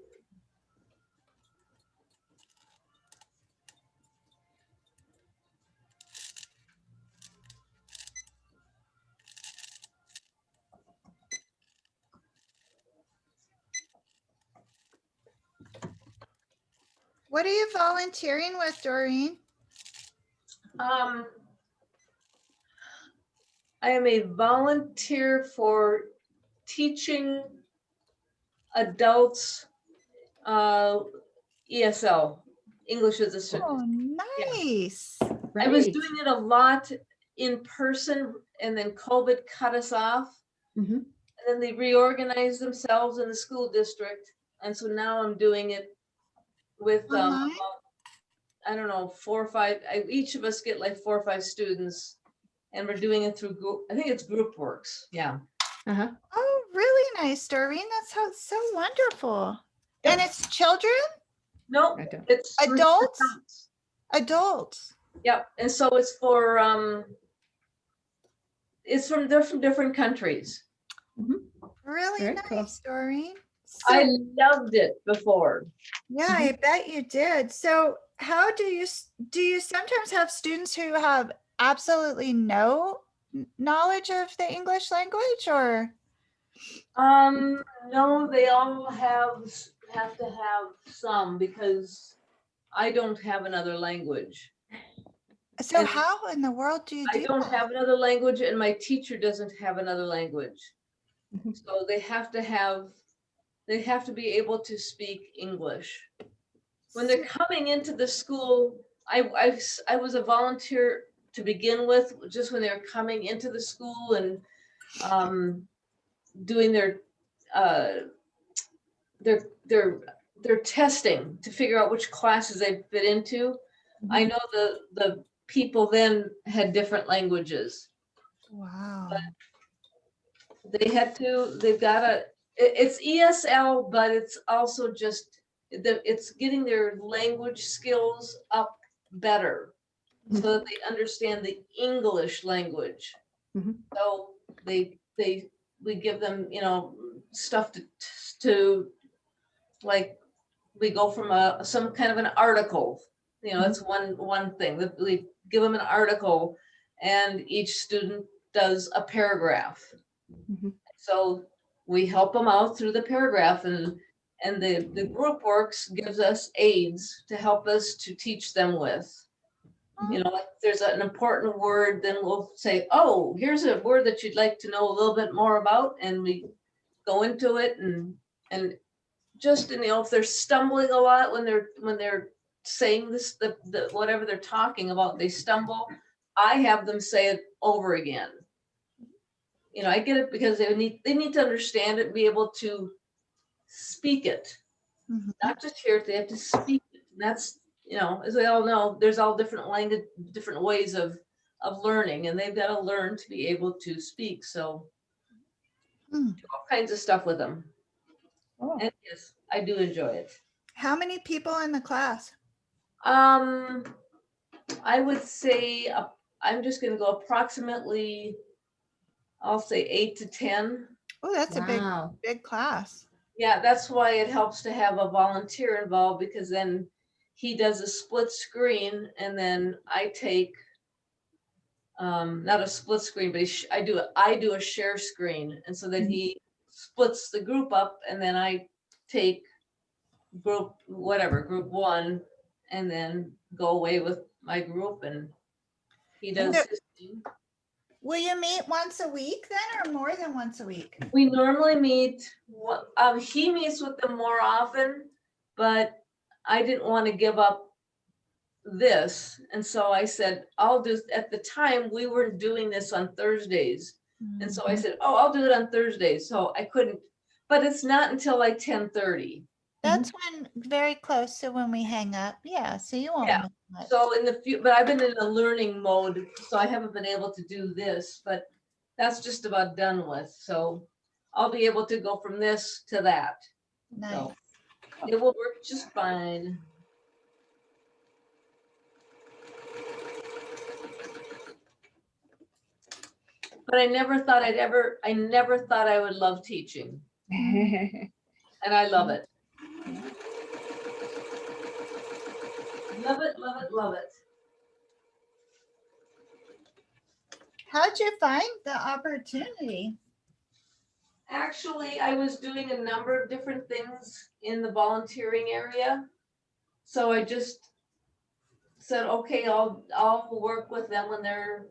What are you volunteering with, Doreen? I am a volunteer for teaching adults ESL, English as a certain. Oh, nice. I was Right. doing it a lot in person and then COVID cut us off. Mhm. And then they reorganized themselves in the school district. And so now I'm doing it with, Online? I don't know, 4 or 5, each of us get like 4 or 5 students. And we're doing it through group, I think it's GroupWorks. Yeah. Uh-huh. Oh, really nice, Doreen. That sounds so wonderful. Yep. And it's children, No, I don't- it's for Adults? adults. adults. Yep. And so it's for, they're from different countries. Really Very cool. nice, Doreen. I So, loved it before. yeah, I bet you did. So how do you sometimes have students who have absolutely no knowledge of the English language, or? No, they all have to have some because I don't have another language. So And how in the world do you I do don't that? have another language and my teacher doesn't have another language. Mhm. So they have to be able to speak English. When they're coming into the school, I was a volunteer to begin with, just when they're coming into the school and doing their testing to figure out which classes they fit into. I know the people then had different languages. Wow. It's ESL, but it's also just it's getting their language skills up better so that they understand the English language. Mhm. So we give them, stuff to like, we go from some kind of an article, that's one thing, that we give them an article and each student does a paragraph. Mhm. So we help them out through the paragraph, and the group works gives us aids to help us to teach them with. Like if there's an important word, then we'll say, oh, here's a word that you'd like to know a little bit more about, and we go into it, and just, if they're stumbling a lot when they're saying this, the whatever they're talking about, they stumble, I have them say it over again. I get it, because they need to understand it, be able to speak it, Mhm. not just hear it, they have to speak it. And that's, as we all know, there's all different language, different ways of learning, and they've got to learn to be able to speak. So Hmm. do all kinds of stuff with them. Oh. And yes, I do enjoy it. How many people in the class? I would say, I'm just gonna go approximately, I'll say 8 to 10. Oh, that's a Wow. big class. Yeah, that's why it helps to have a volunteer involved, because then he does a split screen, and then I take, not a split screen, but I do a share screen. And so then he splits the group up, and then I take group 1, and then go away with my group, and he does there- his thing. Will you meet once a week then, or more than once a week? We normally meet, he meets with them more often, but I didn't want to give up this. And so I said, at the time, we weren't doing this on Thursdays. And so I said, oh, I'll do it on Thursdays. So I couldn't, but it's not until like 10:30. That's when, very close to when we hang up. Yeah, so you won't Yeah. miss much. So but I've been in a learning mode, so I haven't been able to do this, but that's just about done with. So I'll be able to go from this to that. Nice. So it will work just fine. But I never thought I would love teaching, and I love it. Love it, love it, love it. How'd you find the opportunity? Actually, I was doing a number of different things in the volunteering area. So I just said, okay, I'll work with them when they're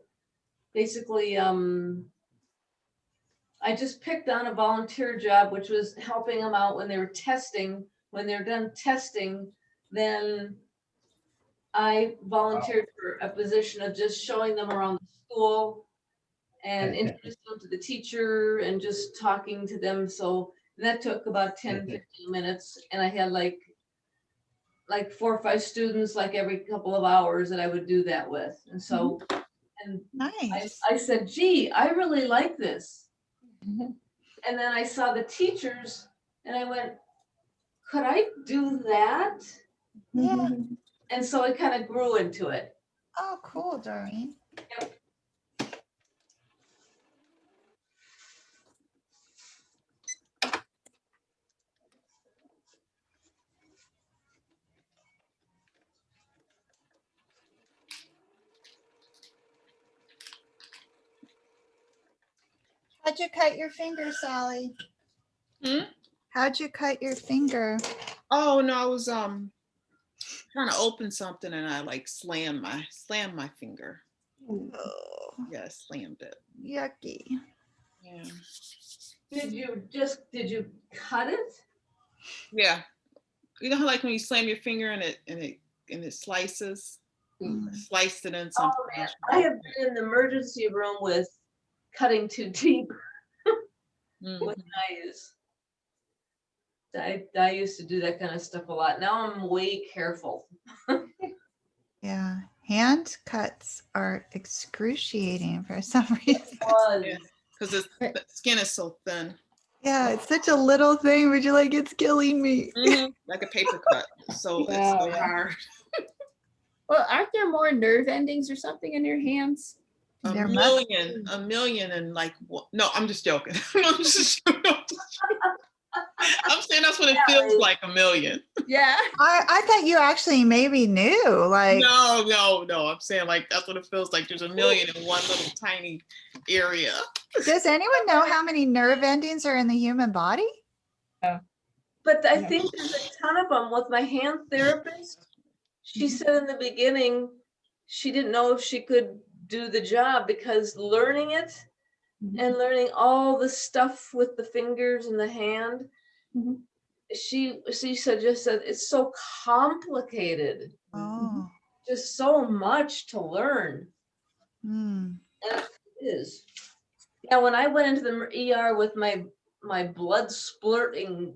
basically, I just picked on a volunteer job, which was helping them out when they were testing. When they're done testing, then I volunteered for a position of just showing them around the school and introducing them to the teacher and just talking to them. So that took about 10-15 minutes, and I had like 4 or 5 students like every couple of hours that I would do that with. And so, and Nice. I said, gee, I really like this. And then I saw the teachers and I went, could I do that? Yeah. And so it kind of grew into it. Oh, cool, Doreen. Yep. How'd you cut your finger, Sally? Hmm? How'd you cut your finger? Oh no, I was trying to open something and I like slammed my finger. Oh, Yeah, slammed it. yucky. Yeah. Did you cut it? Yeah. You know how like when you slam your finger and it slices? Mm. Sliced it in Oh something. man, I have been in the emergency room with cutting too deep Mhm. with knives. I used to do that kind of stuff a lot. Now I'm way careful. Yeah, hand cuts are excruciating for some reason. Yeah. Because the skin is so thin. Yeah, it's such a little thing, but you're like, it's killing me. Like a paper cut. So it's Wow, so yeah. hard. Well, aren't there more nerve endings or something in your hands? There must A million and like, no, I'm just joking. I'm just joking. I'm saying that's what it feels like, a million. Yeah. I thought you actually maybe knew, like, No. I'm saying like, that's what it feels like. There's a million in one little tiny area. does anyone know how many nerve endings are in the human body? But I Yeah. think there's a ton of them with my hand therapist. She said in the beginning, she didn't know if she could do the job because learning it and learning all the stuff with the fingers and the hand, Mhm. she said, just said it's so complicated, Oh, just so much to learn. hmm. And it is. Yeah, when I went into the ER with my blood splurting,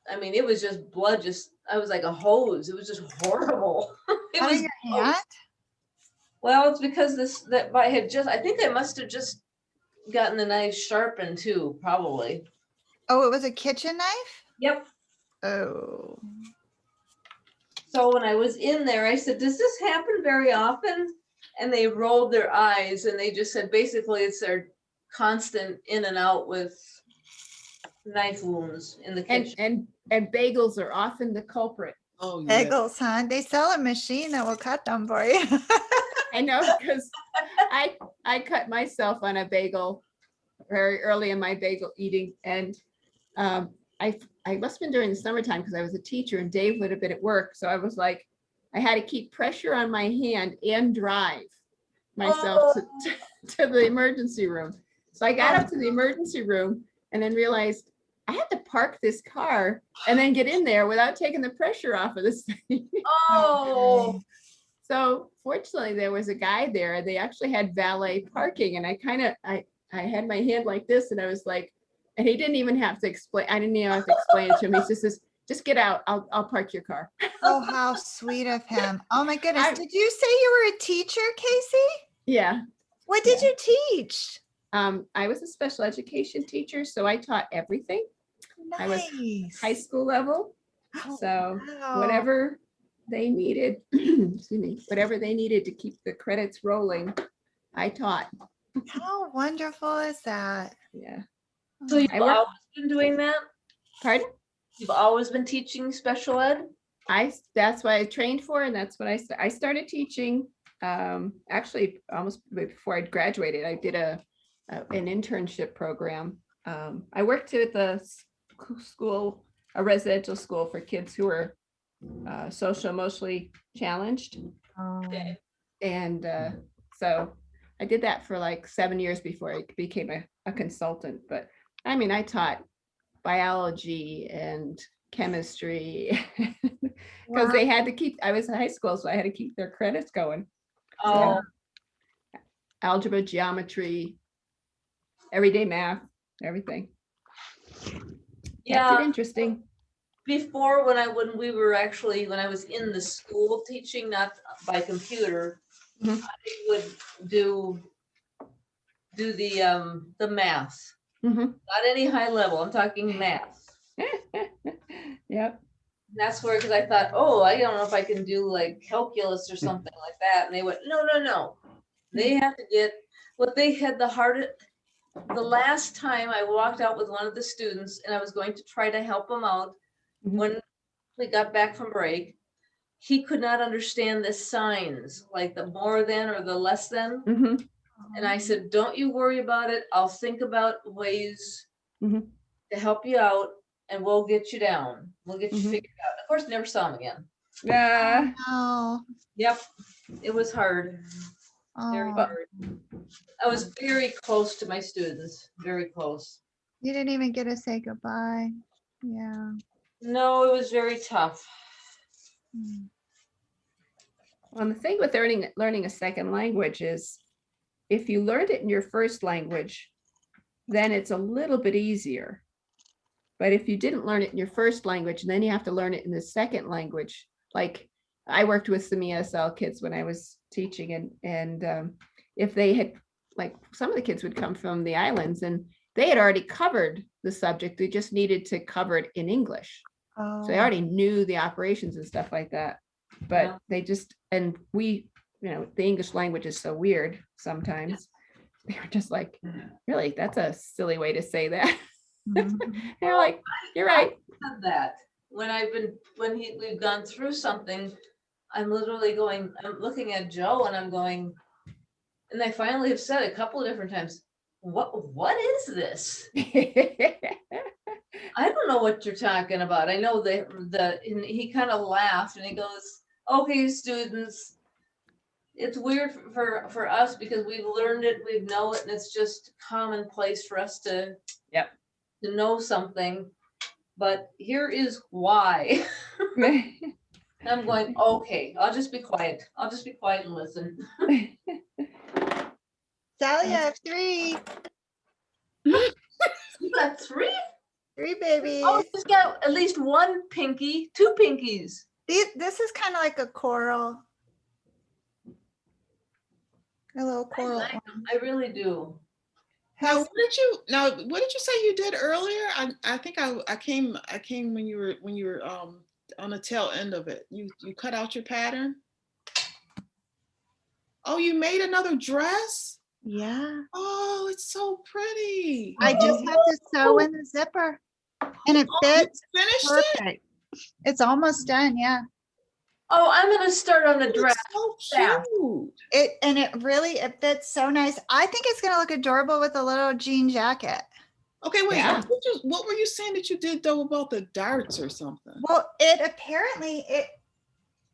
I mean, it was just blood, I was like a hose. It was just horrible. It Out of was, your hand? well, it's because I think I must have just gotten the knife sharpened too, probably. Oh, it was a kitchen knife? Yep. Oh, So when I was in there, I said, does this happen very often? And they rolled their eyes and they just said, basically, it's their constant in and out with knife wounds in the kitchen. And bagels are often the culprit. Oh, yeah. bagels, huh? They sell a machine that will cut them for you. I know, because I cut myself on a bagel very early in my bagel eating, and I must have been during the summertime because I was a teacher and Dave would have been at work. So I was like, I had to keep pressure on my hand and drive myself to the emergency room. So I got up to the emergency room and then realized I had to park this car and then get in there without taking the pressure off of this thing. Oh, So fortunately, there was a guy there. They actually had valet parking, and I had my hand like this, and I was like, and he didn't even have to explain. I didn't even have to explain it to him. He just says, "Just get out. I'll park your car." Oh, how sweet of him. Oh my goodness. I- Did you say you were a teacher, Casey? Yeah. What did you teach? I was a special education teacher, so I taught everything, I was Nice. high school level. Oh, So wow. whatever they needed, excuse me, whatever they needed to keep the credits rolling, I taught. How wonderful is that? Yeah. so you've I work- always been doing that? Pardon? You've always been teaching special ed? That's what I trained for, and that's what I started teaching. Actually, almost before I graduated, I did an internship program. I worked at the school, a residential school for kids who were social emotionally challenged, Okay. and so I did that for like 7 years before I became a consultant. But I mean, I taught biology and chemistry because they had to keep, I was in high school, so I had to keep their credits going. Oh, Algebra, geometry, everyday math, everything. Kept yeah. it interesting. Before, when I was in the school teaching, not by computer, Mhm. I would do the math. Mhm. Not any high level, I'm talking math. Yep. And that's where, because I thought, oh, I don't know if I can do like calculus or something like that. And they went, no. They have to get what they had the hardest. The last time I walked out with one of the students and I was going to try to help him out Mhm. when we got back from break, he could not understand the signs, like the more than or the less than. Mhm. And I said, don't you worry about it. I'll think about ways Mhm. to help you out and we'll get you down. We'll get you Mhm. figured out. Of course, never saw him again. Yeah. Oh, Yep, it was hard, very oh, hard. I was very close to my students, very close. you didn't even get to say goodbye. Yeah. No, it was very tough. Mm. Well, the thing with learning a second language is if you learned it in your first language, then it's a little bit easier. But if you didn't learn it in your first language, and then you have to learn it in the second language, like I worked with some ESL kids when I was teaching, and if they had, like some of the kids would come from the islands and they had already covered the subject, they just needed to cover it in English. So they Oh, already knew the operations and stuff like that. But Yeah. they just, and we the English language is so weird sometimes. They were just like, really, that's a silly way to say that. Mhm. They're like, you're right. Said that when we've gone through something, I'm literally I'm looking at Joe and I'm going, and they finally have said a couple of different times, what is this? I don't know what you're talking about. I know and he kind of laughed and he goes, okay, students, it's weird for us because we've learned it, we know it, and it's just commonplace for us to to know something. But here is why. I'm going, okay, I'll just be quiet. I'll just be quiet and listen. Sally, I have three. You got three? Three babies. Oh, she's got at least one pinky, two pinkies. This is kind of like a coral. A little coral like one. I really do. Now, Has- what did you say you did earlier? I think I came when you were on the tail end of it. You cut out your pattern. Oh, you made another dress? Yeah. Oh, it's so pretty. I just have to sew in the zipper and it You fits finished it? perfect. It's almost done. Yeah. Oh, I'm gonna start on the dress. It's so Yeah. cute. It fits so nice. I think it's gonna look adorable with a little jean jacket. Okay, wait. Yeah. What were you saying that you did though about the darts or something? Well,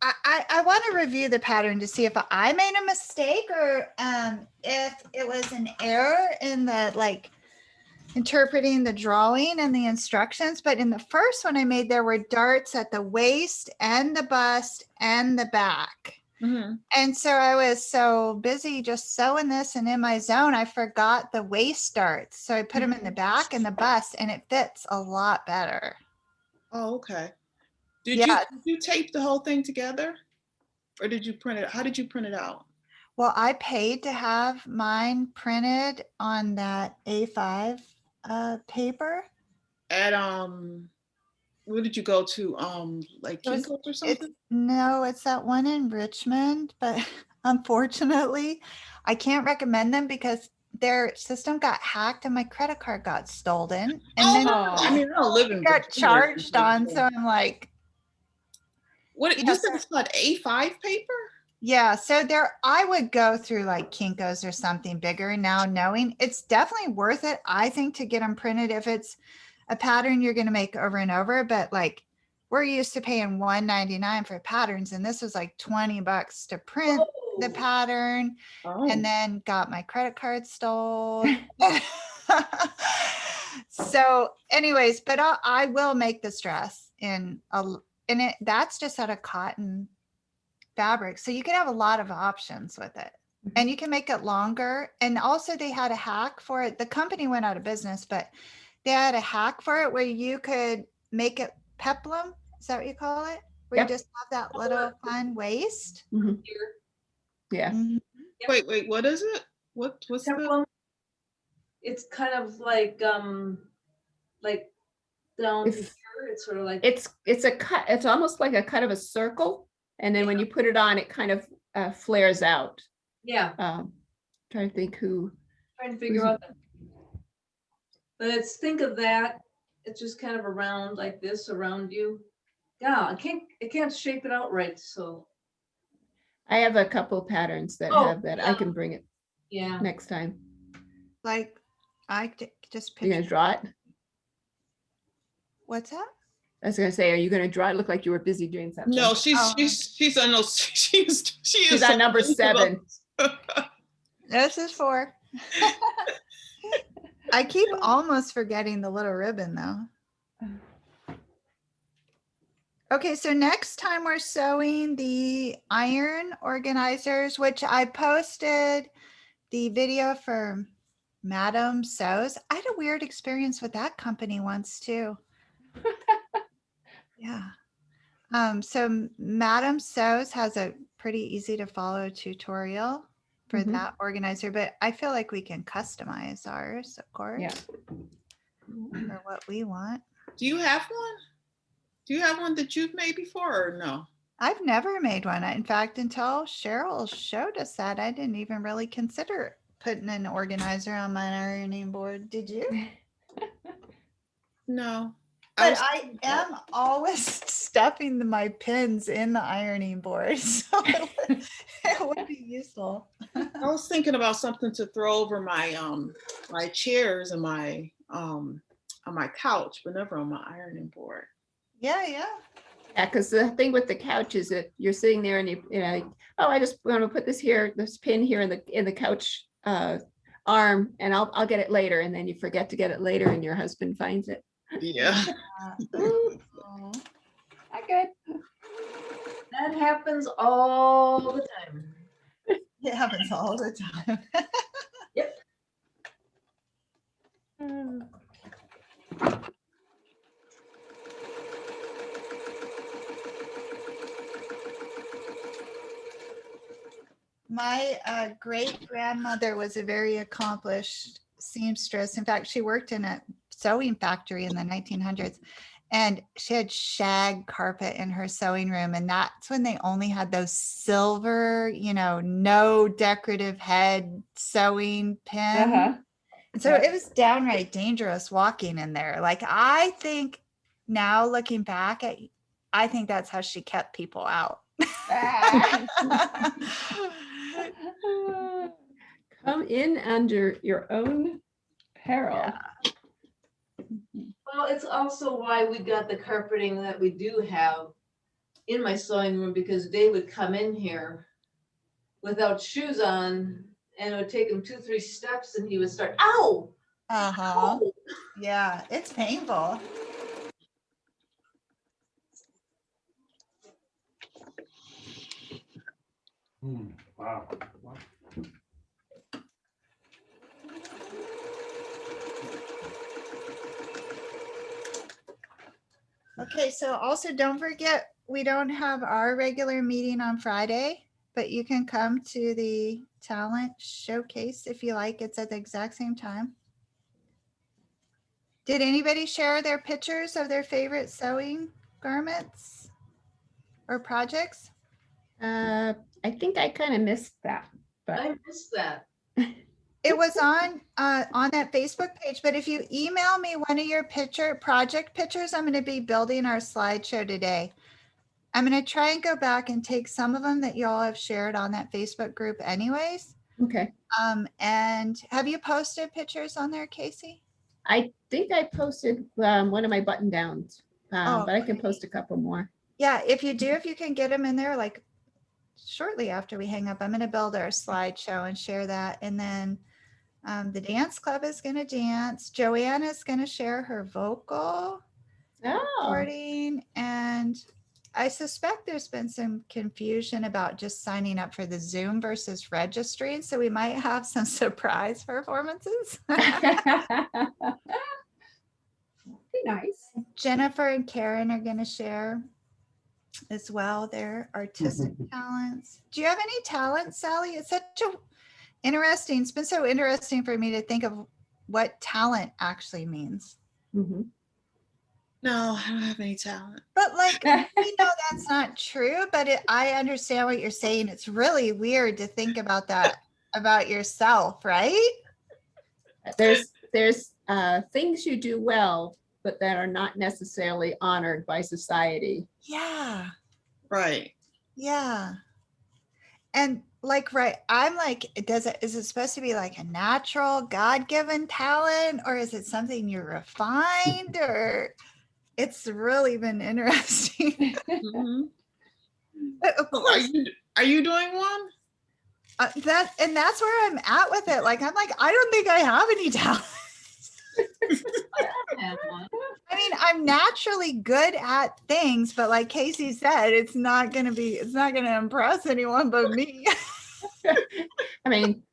I want to review the pattern to see if I made a mistake or if it was an error in the like interpreting the drawing and the instructions. But in the first one I made, there were darts at the waist and the bust and the back. Mm-hmm. And so I was so busy just sewing this and in my zone, I forgot the waist darts. So I put them in the back and the bust and it fits a lot better. Oh, okay. Did Yeah. you tape the whole thing together? Or did you print it? How did you print it out? Well, I paid to have mine printed on that A5 paper. At where did you go to? Like It was- Kinko's or It's something? no, it's that one in Richmond, but unfortunately, I can't recommend them because their system got hacked and my credit card got stolen. And then I mean, I don't live in it got Virginia, charged on. So I'm like, what Yeah, you said it's called A5 paper? yeah. So I would go through like Kinko's or something bigger now, knowing it's definitely worth it, I think, to get them printed if it's a pattern you're going to make over and over. But like we're used to paying $1.99 for patterns, and this was like $20 to print the pattern, Oh. and then got my credit card stolen. So anyways, but I will make this dress that's just out of cotton fabric. So you can have a lot of options with it. And you can make it longer. And also they had a hack for it. The company went out of business, but they had a hack for it where you could make it peplum. Is that what you call it? Where Yep. you just have that little fun waist. Mhm. Here. Yeah. Mhm. Wait, what is it? What's the Peplum. It's kind of like down to It's- here. It's sort of like It's a cut. It's almost like a cut of a circle. And then when you put it on, it kind of flares out. yeah. Trying to think who. Trying to figure out. But think of that. It's just kind of around like this around you. Yeah, I can't shape it out right. So I have a couple patterns that Oh, have that. I yeah. can bring it yeah. next time. Like just You're gonna picture. draw it? What's that? I was gonna say, are you gonna draw it? Look like you were busy doing something. No, she's on those she is She's on number 7. This is 4. I keep almost forgetting the little ribbon though. Okay, so next time we're sewing the iron organizers, which I posted the video for Madam Sews. I had a weird experience with that company once too. Yeah. So Madam Sews has a pretty easy to follow tutorial for Mhm. that organizer, but I feel like we can customize ours, of course. Yeah. For what we want. Do you have one? Do you have one that you've made before or no? I've never made one. In fact, until Cheryl showed us that, I didn't even really consider putting an organizer on my ironing board. Did you? No. But was I am always stuffing my pins in the ironing board, so it would be useful. I was thinking about something to throw over my my chairs and my on my couch, but never on my ironing board. Yeah, yeah. Yeah, because the thing with the couch is that you're sitting there and you know, oh, I just want to put this here, this pin here in the couch arm, and I'll get it later, and then you forget to get it later, and your husband finds it. Yeah. Ooh, Oh, not good. That happens all the time. it happens all the time. My great grandmother was a very accomplished seamstress. In fact, she worked in a sewing factory in the 1900s, and she had shag carpet in her sewing room. And that's when they only had those silver, no decorative head sewing pins. Uh-huh. And so Yep. it was downright dangerous walking in there. Like, I think now looking back I think that's how she kept people out. Come in under your own peril. Well, it's also why we got the carpeting that we do have in my sewing room, because Dave would come in here without shoes on, and it would take him 2-3 steps and he would start, ow! Uh-huh. Ow! Yeah, it's painful. Wow. Okay, so also don't forget, we don't have our regular meeting on Friday, but you can come to the talent showcase if you like. It's at the exact same time. Did anybody share their pictures of their favorite sewing garments or projects? I think I kind of missed that, but I missed that. It was on that Facebook page, but if you email me one of your project pictures, I'm going to be building our slideshow today. I'm going to try and go back and take some of them that you all have shared on that Facebook group anyways. okay. And have you posted pictures on there, Casey? I think I posted one of my button downs, Oh, but I can post a couple more. Yeah, if you can get them in there like shortly after we hang up, I'm going to build our slideshow and share that. And then the dance club is going to dance. Joanna is going to share her vocal Oh, recording. And I suspect there's been some confusion about just signing up for the Zoom versus registering. So we might have some surprise performances. be nice. Jennifer and Karen are going to share as well their artistic talents. Do you have any talents, Sally? It's it's been so interesting for me to think of what talent actually means. Mhm. No, I don't have any talent. But like, we know that's not true, but I understand what you're saying. It's really weird to think about that about yourself, right? There's things you do well, but that are not necessarily honored by society. Yeah. Right. Yeah. And like, right, I'm like, is it supposed to be like a natural God-given talent, or is it something you refined, or it's really been interesting. Mhm. Of So course, are you doing one? that's where I'm at with it. Like, I'm like, I don't think I have any talent. I have one. I mean, I'm naturally good at things, but like Casey said, it's not going to impress anyone but me. I mean,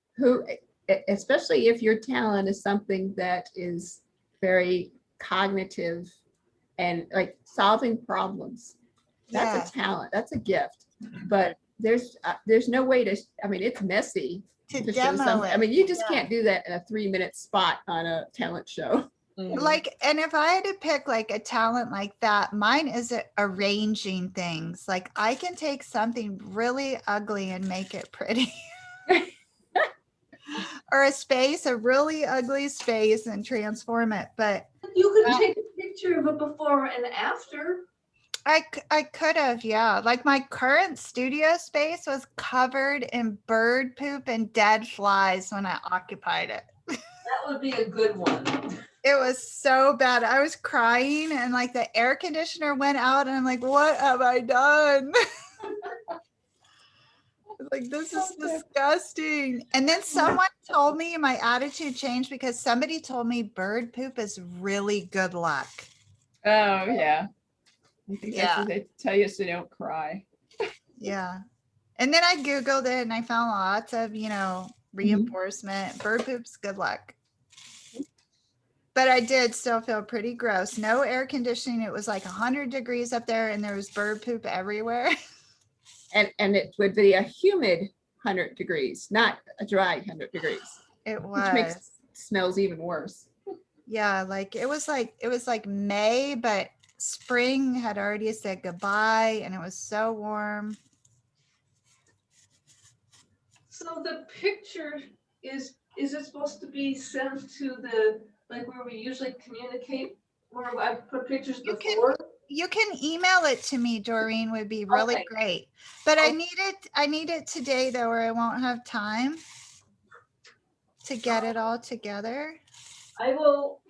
especially if your talent is something that is very cognitive and like solving problems. That's Yeah. a talent. That's a gift. But there's no way to. I mean, it's messy To to show demo some. it. I mean, you just Yeah. can't do that in a 3-minute spot on a talent show. Mhm. Like, and if I had to pick like a talent like that, mine is arranging things. Like I can take something really ugly and make it pretty. Or a really ugly space and transform it. But You could Uh, take a picture of it before and after. I could have, yeah. Like my current studio space was covered in bird poop and dead flies when I occupied it. That would be a good one. It was so bad. I was crying and like the air conditioner went out and I'm like, what have I done? Like, this is disgusting. And then someone told me my attitude changed because somebody told me bird poop is really good luck. Oh, yeah. I think that's Yeah. what they tell you so you don't cry. Yeah. And then I Googled it and I found lots of, reinforcement. Bird poop's good luck. But I did still feel pretty gross. No air conditioning. It was like 100 degrees up there and there was bird poop everywhere. And it would be a humid 100 degrees, not a dry 100 degrees, It which makes was. smells even worse. Yeah, like it was like May, but spring had already said goodbye and it was so warm. So the picture is it supposed to be sent to the, like where we usually communicate, where I put pictures You can- before? You can email it to me, Doreen, would be really Okay. great. But I Okay. need it today though, or I won't have time to get it all together. I will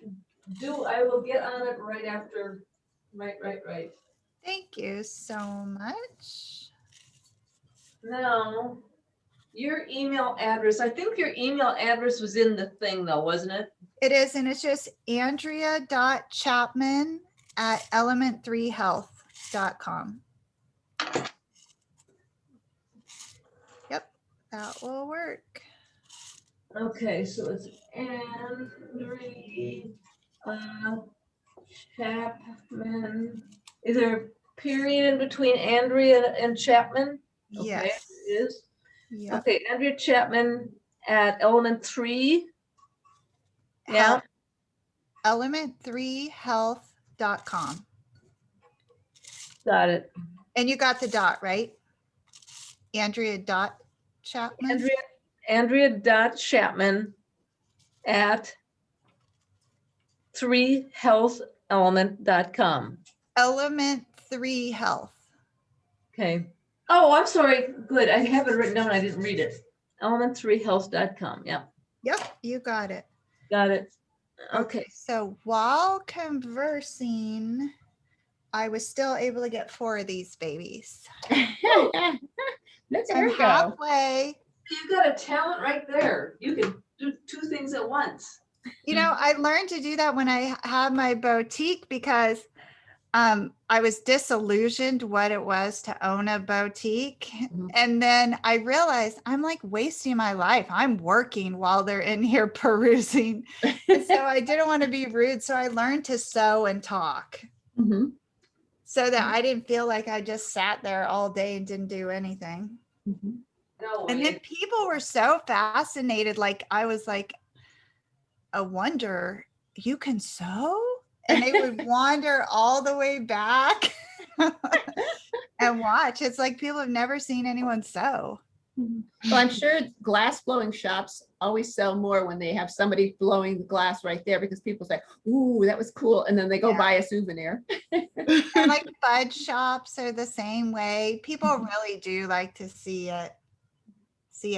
get on it right after, right. Thank you so much. Now, your email address, I think your email address was in the thing though, wasn't it? It is, and it's just andrea.chapman@element3health.com. Yep, that will work. Okay, so it's Andrea Chapman. Is there a period in between Andrea and Chapman? Okay, Yes. it is. Yep. Okay, Andrea Chapman at Element3. Yeah, Element3health.com. got it. And you got the dot, right? Andrea.Chapman. Andrea.Chapman at 3healthelement.com. Element3 Health. Okay. Oh, I'm sorry. Good. I have it written down. I didn't read it. Element3health.com. Yeah, Yep, you got it. got it. Okay. So while conversing, I was still able to get 4 of these babies. Look at I'm her go. halfway. You've got a talent right there. You can do 2 things at once. I learned to do that when I had my boutique because I was disillusioned what it was to own a boutique. Mhm. And then I realized I'm like wasting my life. I'm working while they're in here perusing. And so I didn't want to be rude. So I learned to sew and talk Mhm. so that I didn't feel like I just sat there all day and didn't do anything. Mhm. No And then way. people were so fascinated. Like I was like a wonder, you can sew? And they would wander all the way back and watch. It's like people have never seen anyone sew. Well, I'm sure glass blowing shops always sell more when they have somebody blowing the glass right there because people say, ooh, that was cool. And then they go Yeah. buy a souvenir. And like fudge shops are the same way. People really do like to see it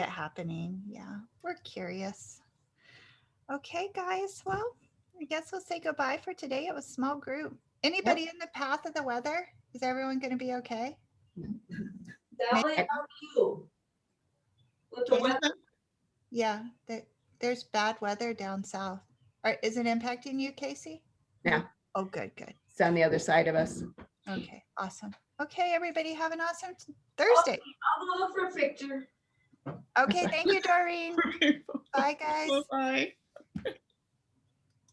happening. Yeah, we're curious. Okay, guys. Well, I guess we'll say goodbye for today. It was a small group. Anybody in the path of the weather? Is everyone going to be okay? Sally, how are you? With the weather? Yeah, there's bad weather down south. Is it impacting you, Casey? No. Oh, good, good. It's on the other side of us. Okay, awesome. Okay, everybody have an awesome Thursday. I'll go look for a picture. Okay, thank you, Doreen. Bye, guys. Bye.